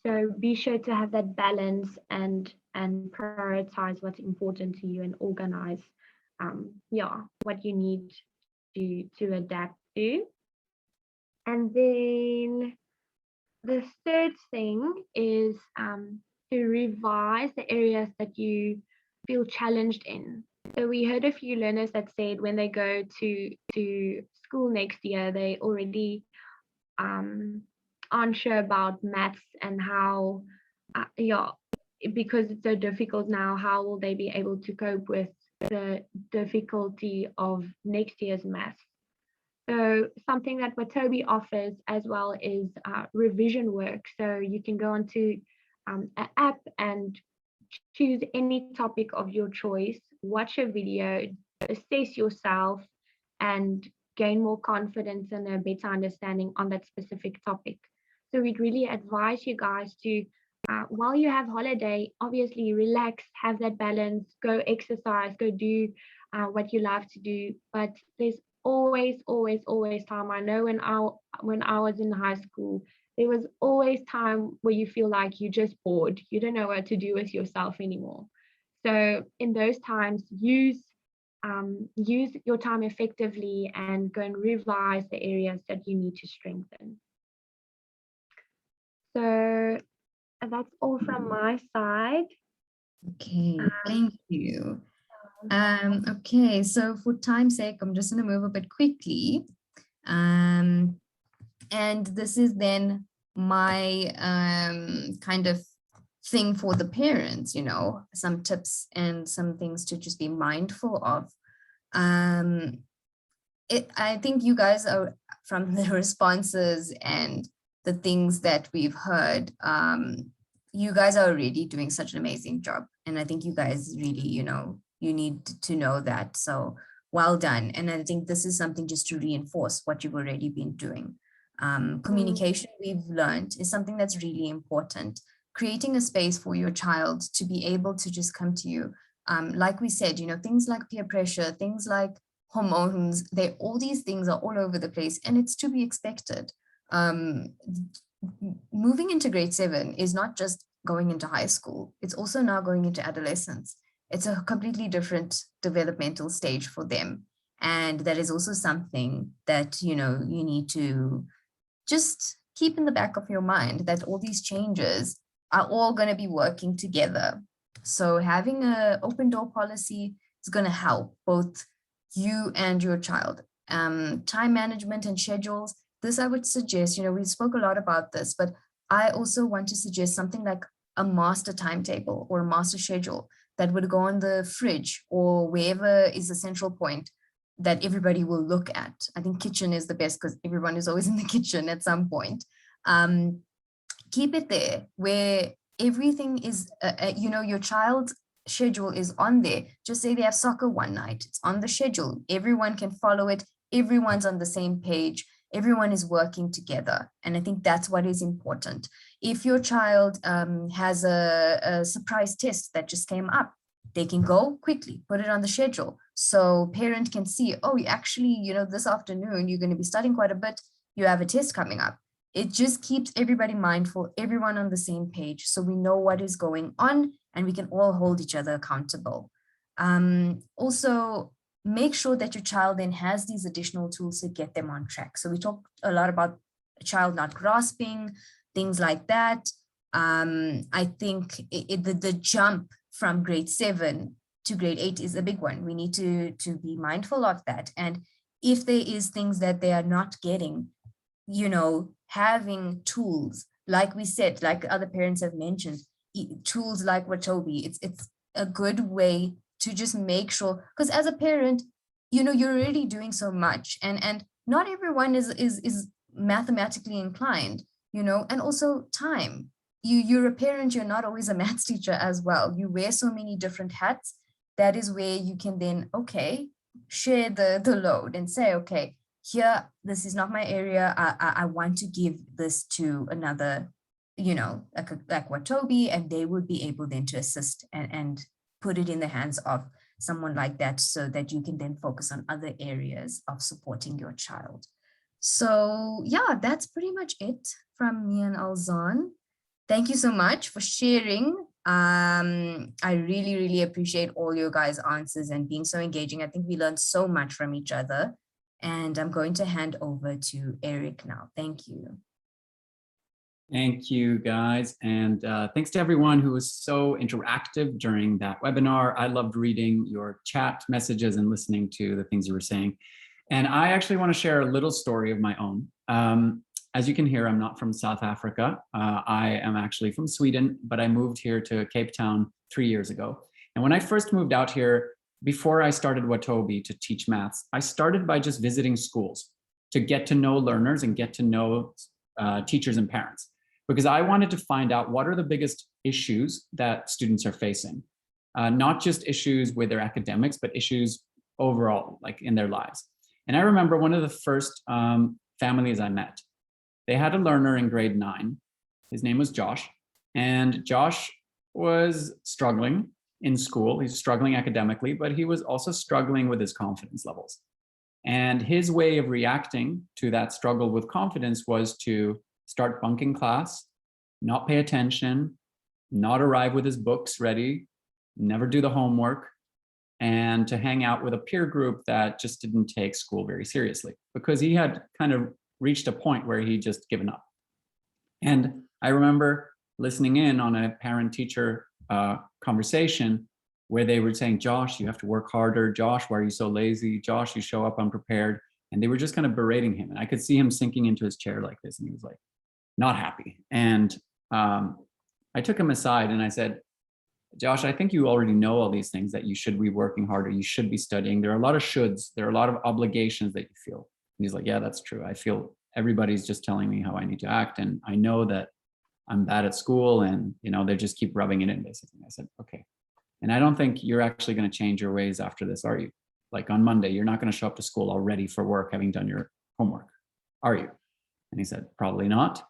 So be sure to have that balance and prioritize what's important to you and organize what you need to adapt to. And then the third thing is to revise the areas that you feel challenged in. So we heard a few learners that said when they go to school next year, they already aren't sure about maths and how, because it's so difficult now, how will they be able to cope with the difficulty of next year's maths? So something that Watobe offers as well is revision work. So you can go onto an app and choose any topic of your choice, watch a video, assess yourself, and gain more confidence and a better understanding on that specific topic. So we'd really advise you guys to, while you have holiday, obviously relax, have that balance, go exercise, go do what you love to do. But there's always time. I know when I was in high school, there was always time where you feel like you're just bored. You don't know what to do with yourself anymore. So in those times, use your time effectively and go and revise the areas that you need to strengthen. So that's all from my side. Okay, thank you. Okay, so for time's sake, I'm just going to move a bit quickly. And this is then my kind of thing for the parents, you know, some tips and some things to just be mindful of. I think you guys are, from the responses and the things that we've heard, you guys are already doing such an amazing job. And I think you guys really, you know, you need to know that. So well done. And I think this is something just to reinforce what you've already been doing. Communication, we've learned, is something that's really important. Creating a space for your child to be able to just come to you. Like we said, you know, things like peer pressure, things like hormones, all these things are all over the place, and it's to be expected. Moving into grade 7 is not just going into high school, it's also now going into adolescence. It's a completely different developmental stage for them. And that is also something that, you know, you need to just keep in the back of your mind, that all these changes are all going to be working together. So having an open door policy is going to help both you and your child. Time management and schedules, this I would suggest, you know, we spoke a lot about this, but I also want to suggest something like a master timetable or a master schedule that would go on the fridge or wherever is a central point that everybody will look at. I think kitchen is the best because everyone is always in the kitchen at some point. Keep it there where everything is, you know, your child's schedule is on there. Just say they have soccer one night, it's on the schedule. Everyone can follow it. Everyone's on the same page. Everyone is working together. And I think that's what is important. If your child has a surprise test that just came up, they can go quickly, put it on the schedule. So parent can see, oh, actually, you know, this afternoon, you're going to be studying quite a bit. You have a test coming up. It just keeps everybody mindful, everyone on the same page. So we know what is going on and we can all hold each other accountable. Also, make sure that your child then has these additional tools to get them on track. So we talked a lot about a child not grasping, things like that. I think the jump from grade 7 to grade 8 is a big one. We need to be mindful of that. And if there is things that they are not getting, you know, having tools, like we said, like other parents have mentioned, tools like Watobe, it's a good way to just make sure, because as a parent, you know, you're already doing so much and not everyone is mathematically inclined, you know, and also time. You're a parent, you're not always a maths teacher as well. You wear so many different hats. That is where you can then, okay, share the load and say, okay, here, this is not my area. I want to give this to another, you know, like Watobe, and they would be able then to assist and put it in the hands of someone like that so that you can then focus on other areas of supporting your child. So yeah, that's pretty much it from me and Elzaan. Thank you so much for sharing. I really, really appreciate all your guys' answers and being so engaging. I think we learned so much from each other. And I'm going to hand over to Eric now. Thank you. Thank you, guys. And thanks to everyone who was so interactive during that webinar. I loved reading your chat messages and listening to the things you were saying. And I actually want to share a little story of my own. As you can hear, I'm not from South Africa. I am actually from Sweden, but I moved here to Cape Town 3 years ago. And when I first moved out here, before I started Watobe to teach maths, I started by just visiting schools to get to know learners and get to know teachers and parents, because I wanted to find out what are the biggest issues that students are facing, not just issues with their academics, but issues overall, like in their lives. And I remember one of the first families I met, they had a learner in grade 9. His name was Josh, and Josh was struggling in school. He's struggling academically, but he was also struggling with his confidence levels. And his way of reacting to that struggle with confidence was to start bunking class, not pay attention, not arrive with his books ready, never do the homework, and to hang out with a peer group that just didn't take school very seriously, because he had kind of reached a point where he just given up. And I remember listening in on a parent-teacher conversation where they were saying, Josh, you have to work harder. Josh, why are you so lazy? Josh, you show up unprepared. And they were just kind of berating him. And I could see him sinking into his chair like this. And he was like, not happy. And I took him aside and I said, Josh, I think you already know all these things, that you should be working harder. You should be studying. There are a lot of shoulds. There are a lot of obligations that you feel. And he's like, yeah, that's true. I feel everybody's just telling me how I need to act. And I know that I'm bad at school, and you know, they just keep rubbing it in, basically. I said, okay. And I don't think you're actually going to change your ways after this, are you? Like on Monday, you're not going to show up to school all ready for work, having done your homework, are you? And he said, probably not.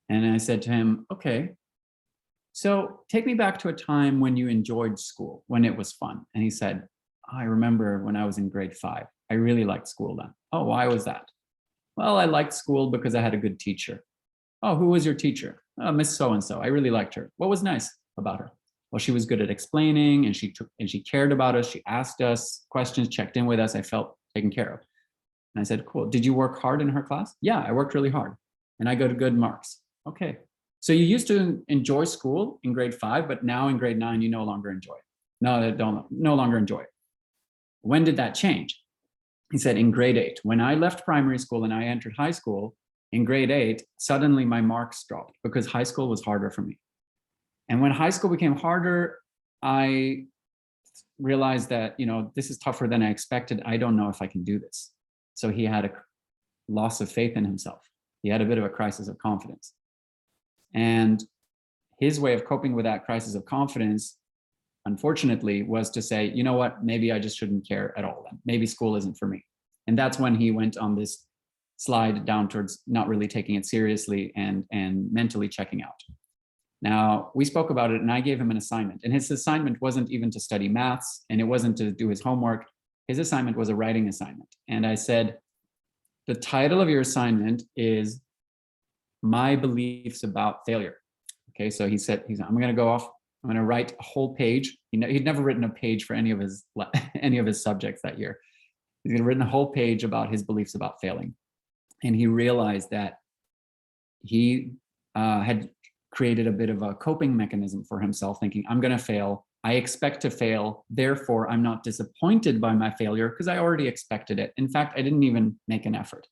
And I said to him, okay, so take me back to a time when you enjoyed school, when it was fun. And he said, I remember when I was in grade 5, I really liked school then. Oh, why was that? Well, I liked school because I had a good teacher. Oh, who was your teacher? Oh, Miss So-and-so. I really liked her. What was nice about her? Well, she was good at explaining, and she cared about us. She asked us questions, checked in with us. I felt taken care of. And I said, cool. Did you work hard in her class? Yeah, I worked really hard. And I got good marks. Okay. So you used to enjoy school in grade 5, but now in grade 9, you no longer enjoy it. No longer enjoy it. When did that change? He said, in grade 8. When I left primary school and I entered high school, in grade 8, suddenly my marks dropped because high school was harder for me. And when high school became harder, I realized that, this is tougher than I expected. I don't know if I can do this. So he had a loss of faith in himself. He had a bit of a crisis of confidence. And his way of coping with that crisis of confidence, unfortunately, was to say, you know what, maybe I just shouldn't care at all then. Maybe school isn't for me. And that's when he went on this slide down towards not really taking it seriously and mentally checking out. Now, we spoke about it and I gave him an assignment, and his assignment wasn't even to study maths and it wasn't to do his homework. His assignment was a writing assignment. And I said, the title of your assignment is My Beliefs About Failure. Okay, so he said, I'm going to go off, I'm going to write a whole page. He'd never written a page for any of his subjects that year. He'd written a whole page about his beliefs about failing. And he realized that he had created a bit of a coping mechanism for himself, thinking, I'm going to fail. I expect to fail. Therefore, I'm not disappointed by my failure because I already expected it. In fact, I didn't even make an effort.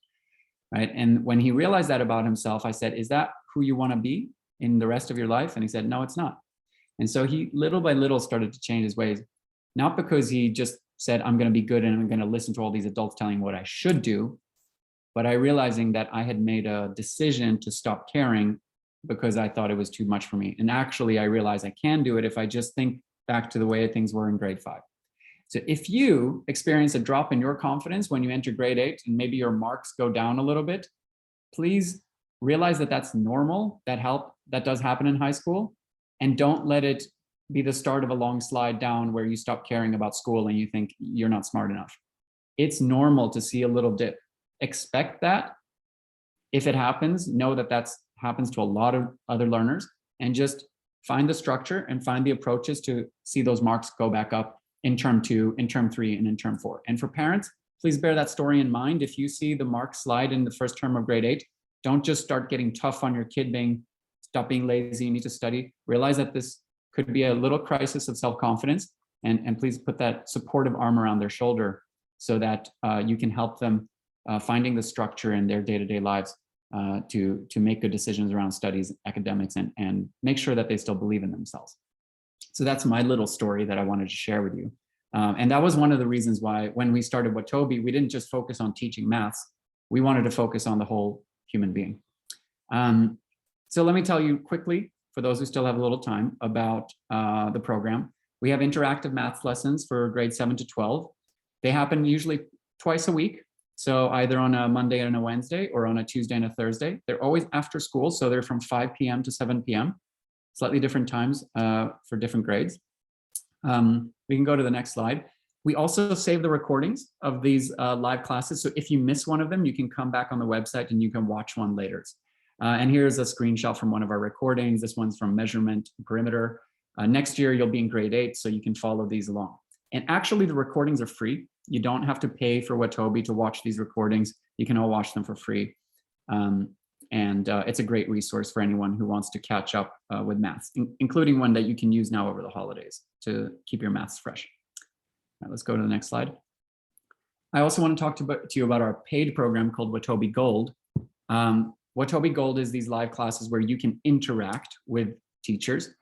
Right. And when he realized that about himself, I said, is that who you want to be in the rest of your life? And he said, no, it's not. And so he little by little started to change his ways, not because he just said, I'm going to be good and I'm going to listen to all these adults telling me what I should do, but I realizing that I had made a decision to stop caring because I thought it was too much for me. And actually, I realized I can do it if I just think back to the way things were in grade 5. So if you experience a drop in your confidence when you enter grade 8 and maybe your marks go down a little bit, please realize that that's normal. That does happen in high school. And don't let it be the start of a long slide down where you stop caring about school and you think you're not smart enough. It's normal to see a little dip. Expect that. If it happens, know that that's happens to a lot of other learners, and just find the structure and find the approaches to see those marks go back up in term 2, in term 3, and in term 4. And for parents, please bear that story in mind. If you see the marks slide in the first term of grade 8, don't just start getting tough on your kid, stop being lazy, you need to study. Realize that this could be a little crisis of self-confidence, and please put that supportive arm around their shoulder so that you can help them finding the structure in their day-to-day lives to make good decisions around studies, academics, and make sure that they still believe in themselves. So that's my little story that I wanted to share with you. And that was one of the reasons why when we started Watobe, we didn't just focus on teaching maths, we wanted to focus on the whole human being. So let me tell you quickly, for those who still have a little time, about the program. We have interactive maths lessons for grades 7 to 12. They happen usually twice a week. So either on a Monday and a Wednesday or on a Tuesday and a Thursday. They're always after school, so they're from 5 p.m. to 7 p.m. Slightly different times for different grades. We can go to the next slide. We also save the recordings of these live classes. So if you miss one of them, you can come back on the website and you can watch one later. And here's a screenshot from one of our recordings. This one's from measurement perimeter. Next year, you'll be in grade 8, so you can follow these along. And actually, the recordings are free. You don't have to pay for Watobe to watch these recordings. You can all watch them for free. It's a great resource for anyone who wants to catch up with maths, including one that you can use now over the holidays to keep your maths fresh. All right, let's go to the next slide. I also want to talk to you about our paid program called Watobe Gold. Watobe Gold is these live classes where you can interact with teachers.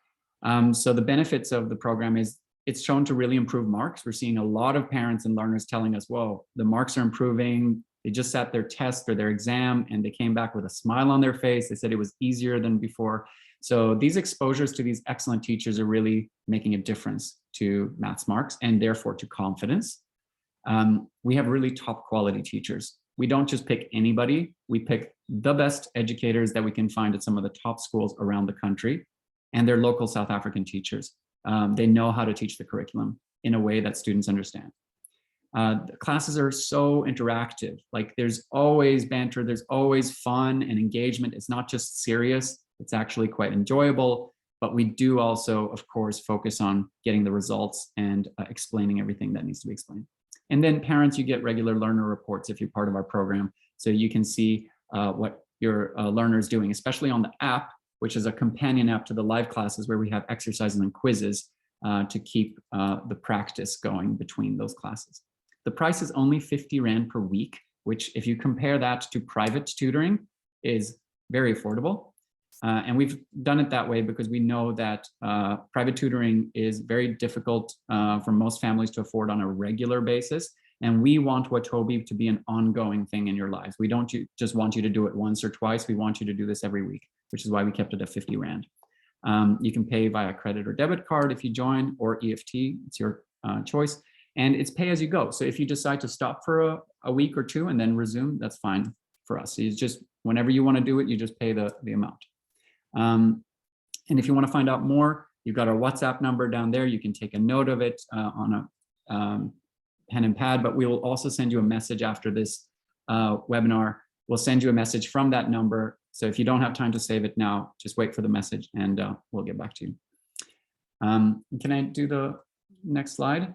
So the benefits of the program is it's shown to really improve marks. We're seeing a lot of parents and learners telling us, whoa, the marks are improving. They just sat their test or their exam and they came back with a smile on their face. They said it was easier than before. So these exposures to these excellent teachers are really making a difference to maths marks and therefore to confidence. We have really top quality teachers. We don't just pick anybody. We pick the best educators that we can find at some of the top schools around the country, and they're local South African teachers. They know how to teach the curriculum in a way that students understand. The classes are so interactive. Like there's always banter, there's always fun and engagement. It's not just serious, it's actually quite enjoyable, but we do also, of course, focus on getting the results and explaining everything that needs to be explained. And then parents, you get regular learner reports if you're part of our program. So you can see what your learner is doing, especially on the app, which is a companion app to the live classes where we have exercises and quizzes to keep the practice going between those classes. The price is only 50 Rand per week, which if you compare that to private tutoring is very affordable. And we've done it that way because we know that private tutoring is very difficult for most families to afford on a regular basis. And we want Watobe to be an ongoing thing in your lives. We don't just want you to do it once or twice. We want you to do this every week, which is why we kept it at 50 Rand. You can pay via credit or debit card if you join, or EFT, it's your choice. And it's pay as you go. So if you decide to stop for a week or two and then resume, that's fine for us. So you just, whenever you want to do it, you just pay the amount. And if you want to find out more, you've got our WhatsApp number down there. You can take a note of it on a pen and pad, but we will also send you a message after this webinar. We'll send you a message from that number. So if you don't have time to save it now, just wait for the message and we'll get back to you. Can I do the next slide?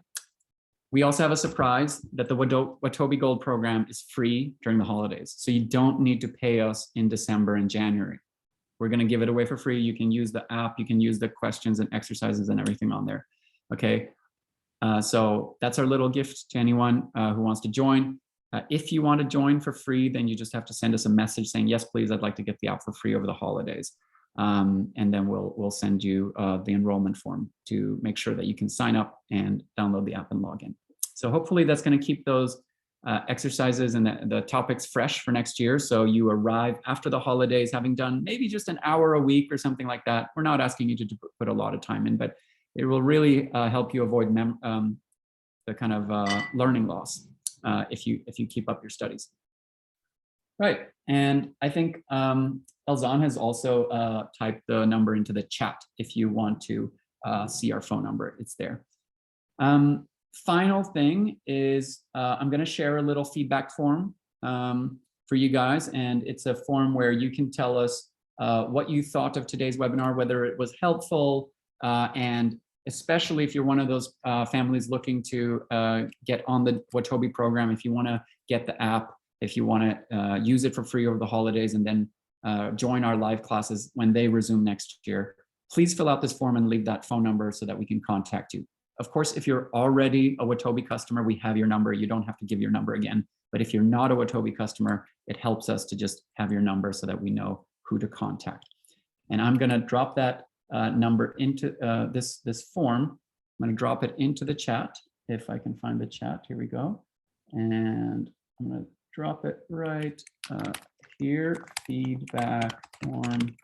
We also have a surprise that the Watobe Gold program is free during the holidays. So you don't need to pay us in December and January. We're going to give it away for free. You can use the app, you can use the questions and exercises and everything on there. Okay. So that's our little gift to anyone who wants to join. If you want to join for free, then you just have to send us a message saying, yes, please, I'd like to get the app for free over the holidays. And then we'll send you the enrollment form to make sure that you can sign up and download the app and log in. So hopefully that's going to keep those exercises and the topics fresh for next year. So you arrive after the holidays having done maybe just an hour a week or something like that. We're not asking you to put a lot of time in, but it will really help you avoid the kind of learning loss if you keep up your studies. Right, and I think Elzaan has also typed the number into the chat if you want to see our phone number, it's there. Final thing is I'm going to share a little feedback form for you guys, and it's a form where you can tell us what you thought of today's webinar, whether it was helpful, and especially if you're one of those families looking to get on the Watobe program, if you want to get the app, if you want to use it for free over the holidays and then join our live classes when they resume next year, please fill out this form and leave that phone number so that we can contact you. Of course, if you're already a Watobe customer, we have your number. You don't have to give your number again. But if you're not a Watobe customer, it helps us to just have your number so that we know who to contact. And I'm going to drop that number into this form. I'm going to drop it into the chat if I can find the chat. Here we go. And I'm going to drop it right here, feedback form.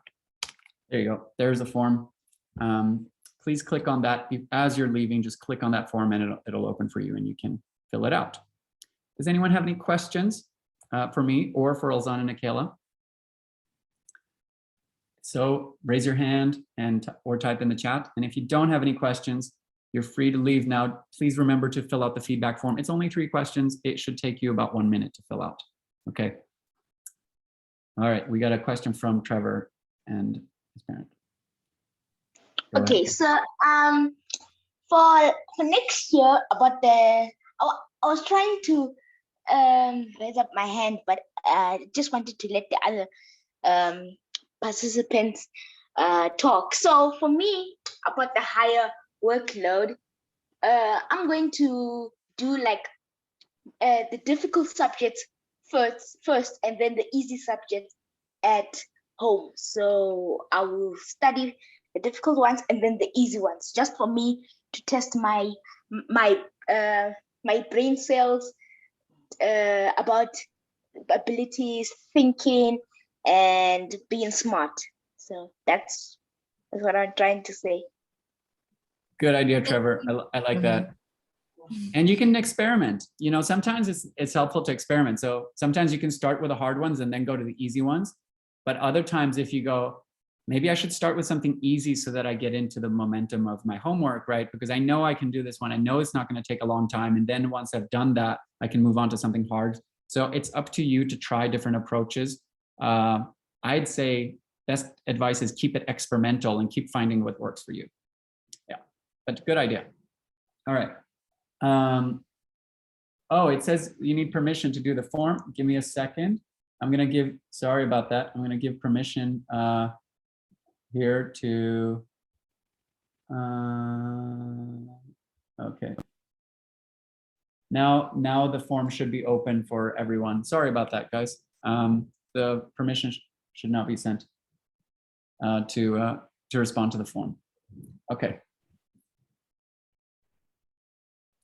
There you go. There's the form. Please click on that. As you're leaving, just click on that form and it'll open for you and you can fill it out. Does anyone have any questions for me or for Elzaan and Nicaela? So raise your hand or type in the chat. And if you don't have any questions, you're free to leave now. Please remember to fill out the feedback form. It's only 3 questions. It should take you about 1 minute to fill out. Okay. All right, we got a question from Trevor and his parent. Go okay, ahead. so for next year about I was trying to raise up my hand, but I just wanted to let the other participants talk. So for me, about the higher workload, I'm going to do like the difficult subjects first and then the easy subjects at home. So I will study the difficult ones and then the easy ones, just for me to test my brain cells about abilities, thinking, and being smart. So that's what I'm trying to say. Good idea, Trevor. I like that. And you can experiment. You know, sometimes it's helpful to experiment. So sometimes you can start with the hard ones and then go to the easy ones. But other times if you go, maybe I should start with something easy so that I get into the momentum of my homework, right? Because I know I can do this one. I know it's not going to take a long time. And then once I've done that, I can move on to something hard. So it's up to you to try different approaches. I'd say best advice is keep it experimental and keep finding what works for you. Yeah, but good idea. All right. Oh, it says you need permission to do the form. Give me a second. I'm going to give, sorry about that. I'm going to give permission here to, okay. Now the form should be open for everyone. Sorry about that, guys. The permission should not be sent. to respond to the form. Okay.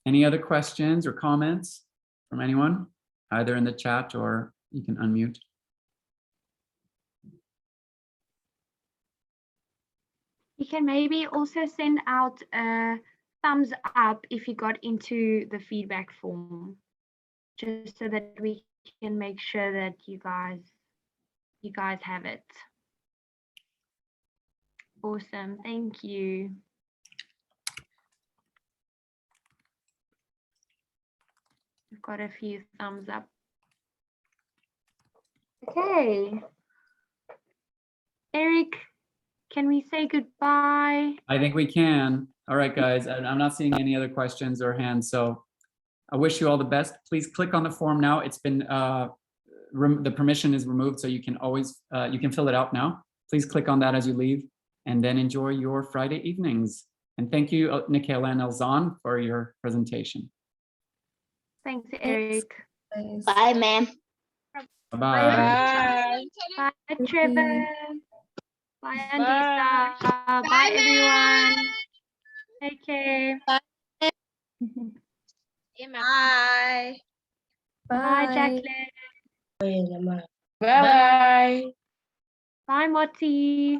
Any other questions or comments from anyone, either in the chat or you can unmute? You can maybe also send out a thumbs up if you got into the feedback form, just so that we can make sure that you guys have it. Awesome, thank you. We've got a few thumbs up. Okay. Eric, can we say goodbye? I think we can. All right, guys, I'm not seeing any other questions or hands, so I wish you all the best. Please click on the form now. It's been, the permission is removed, so you can always, you can fill it out now. Please click on that as you leave, and then enjoy your Friday evenings. And thank you, Nicaela and Elzaan, for your presentation. Thanks, Eric. Bye, ma'am. Bye-bye. Bye. Bye, Trevor. Bye, Andisa. Bye, everyone. Take care. Bye. Bye. Bye, Jacqueline. Bye. Bye, Moti.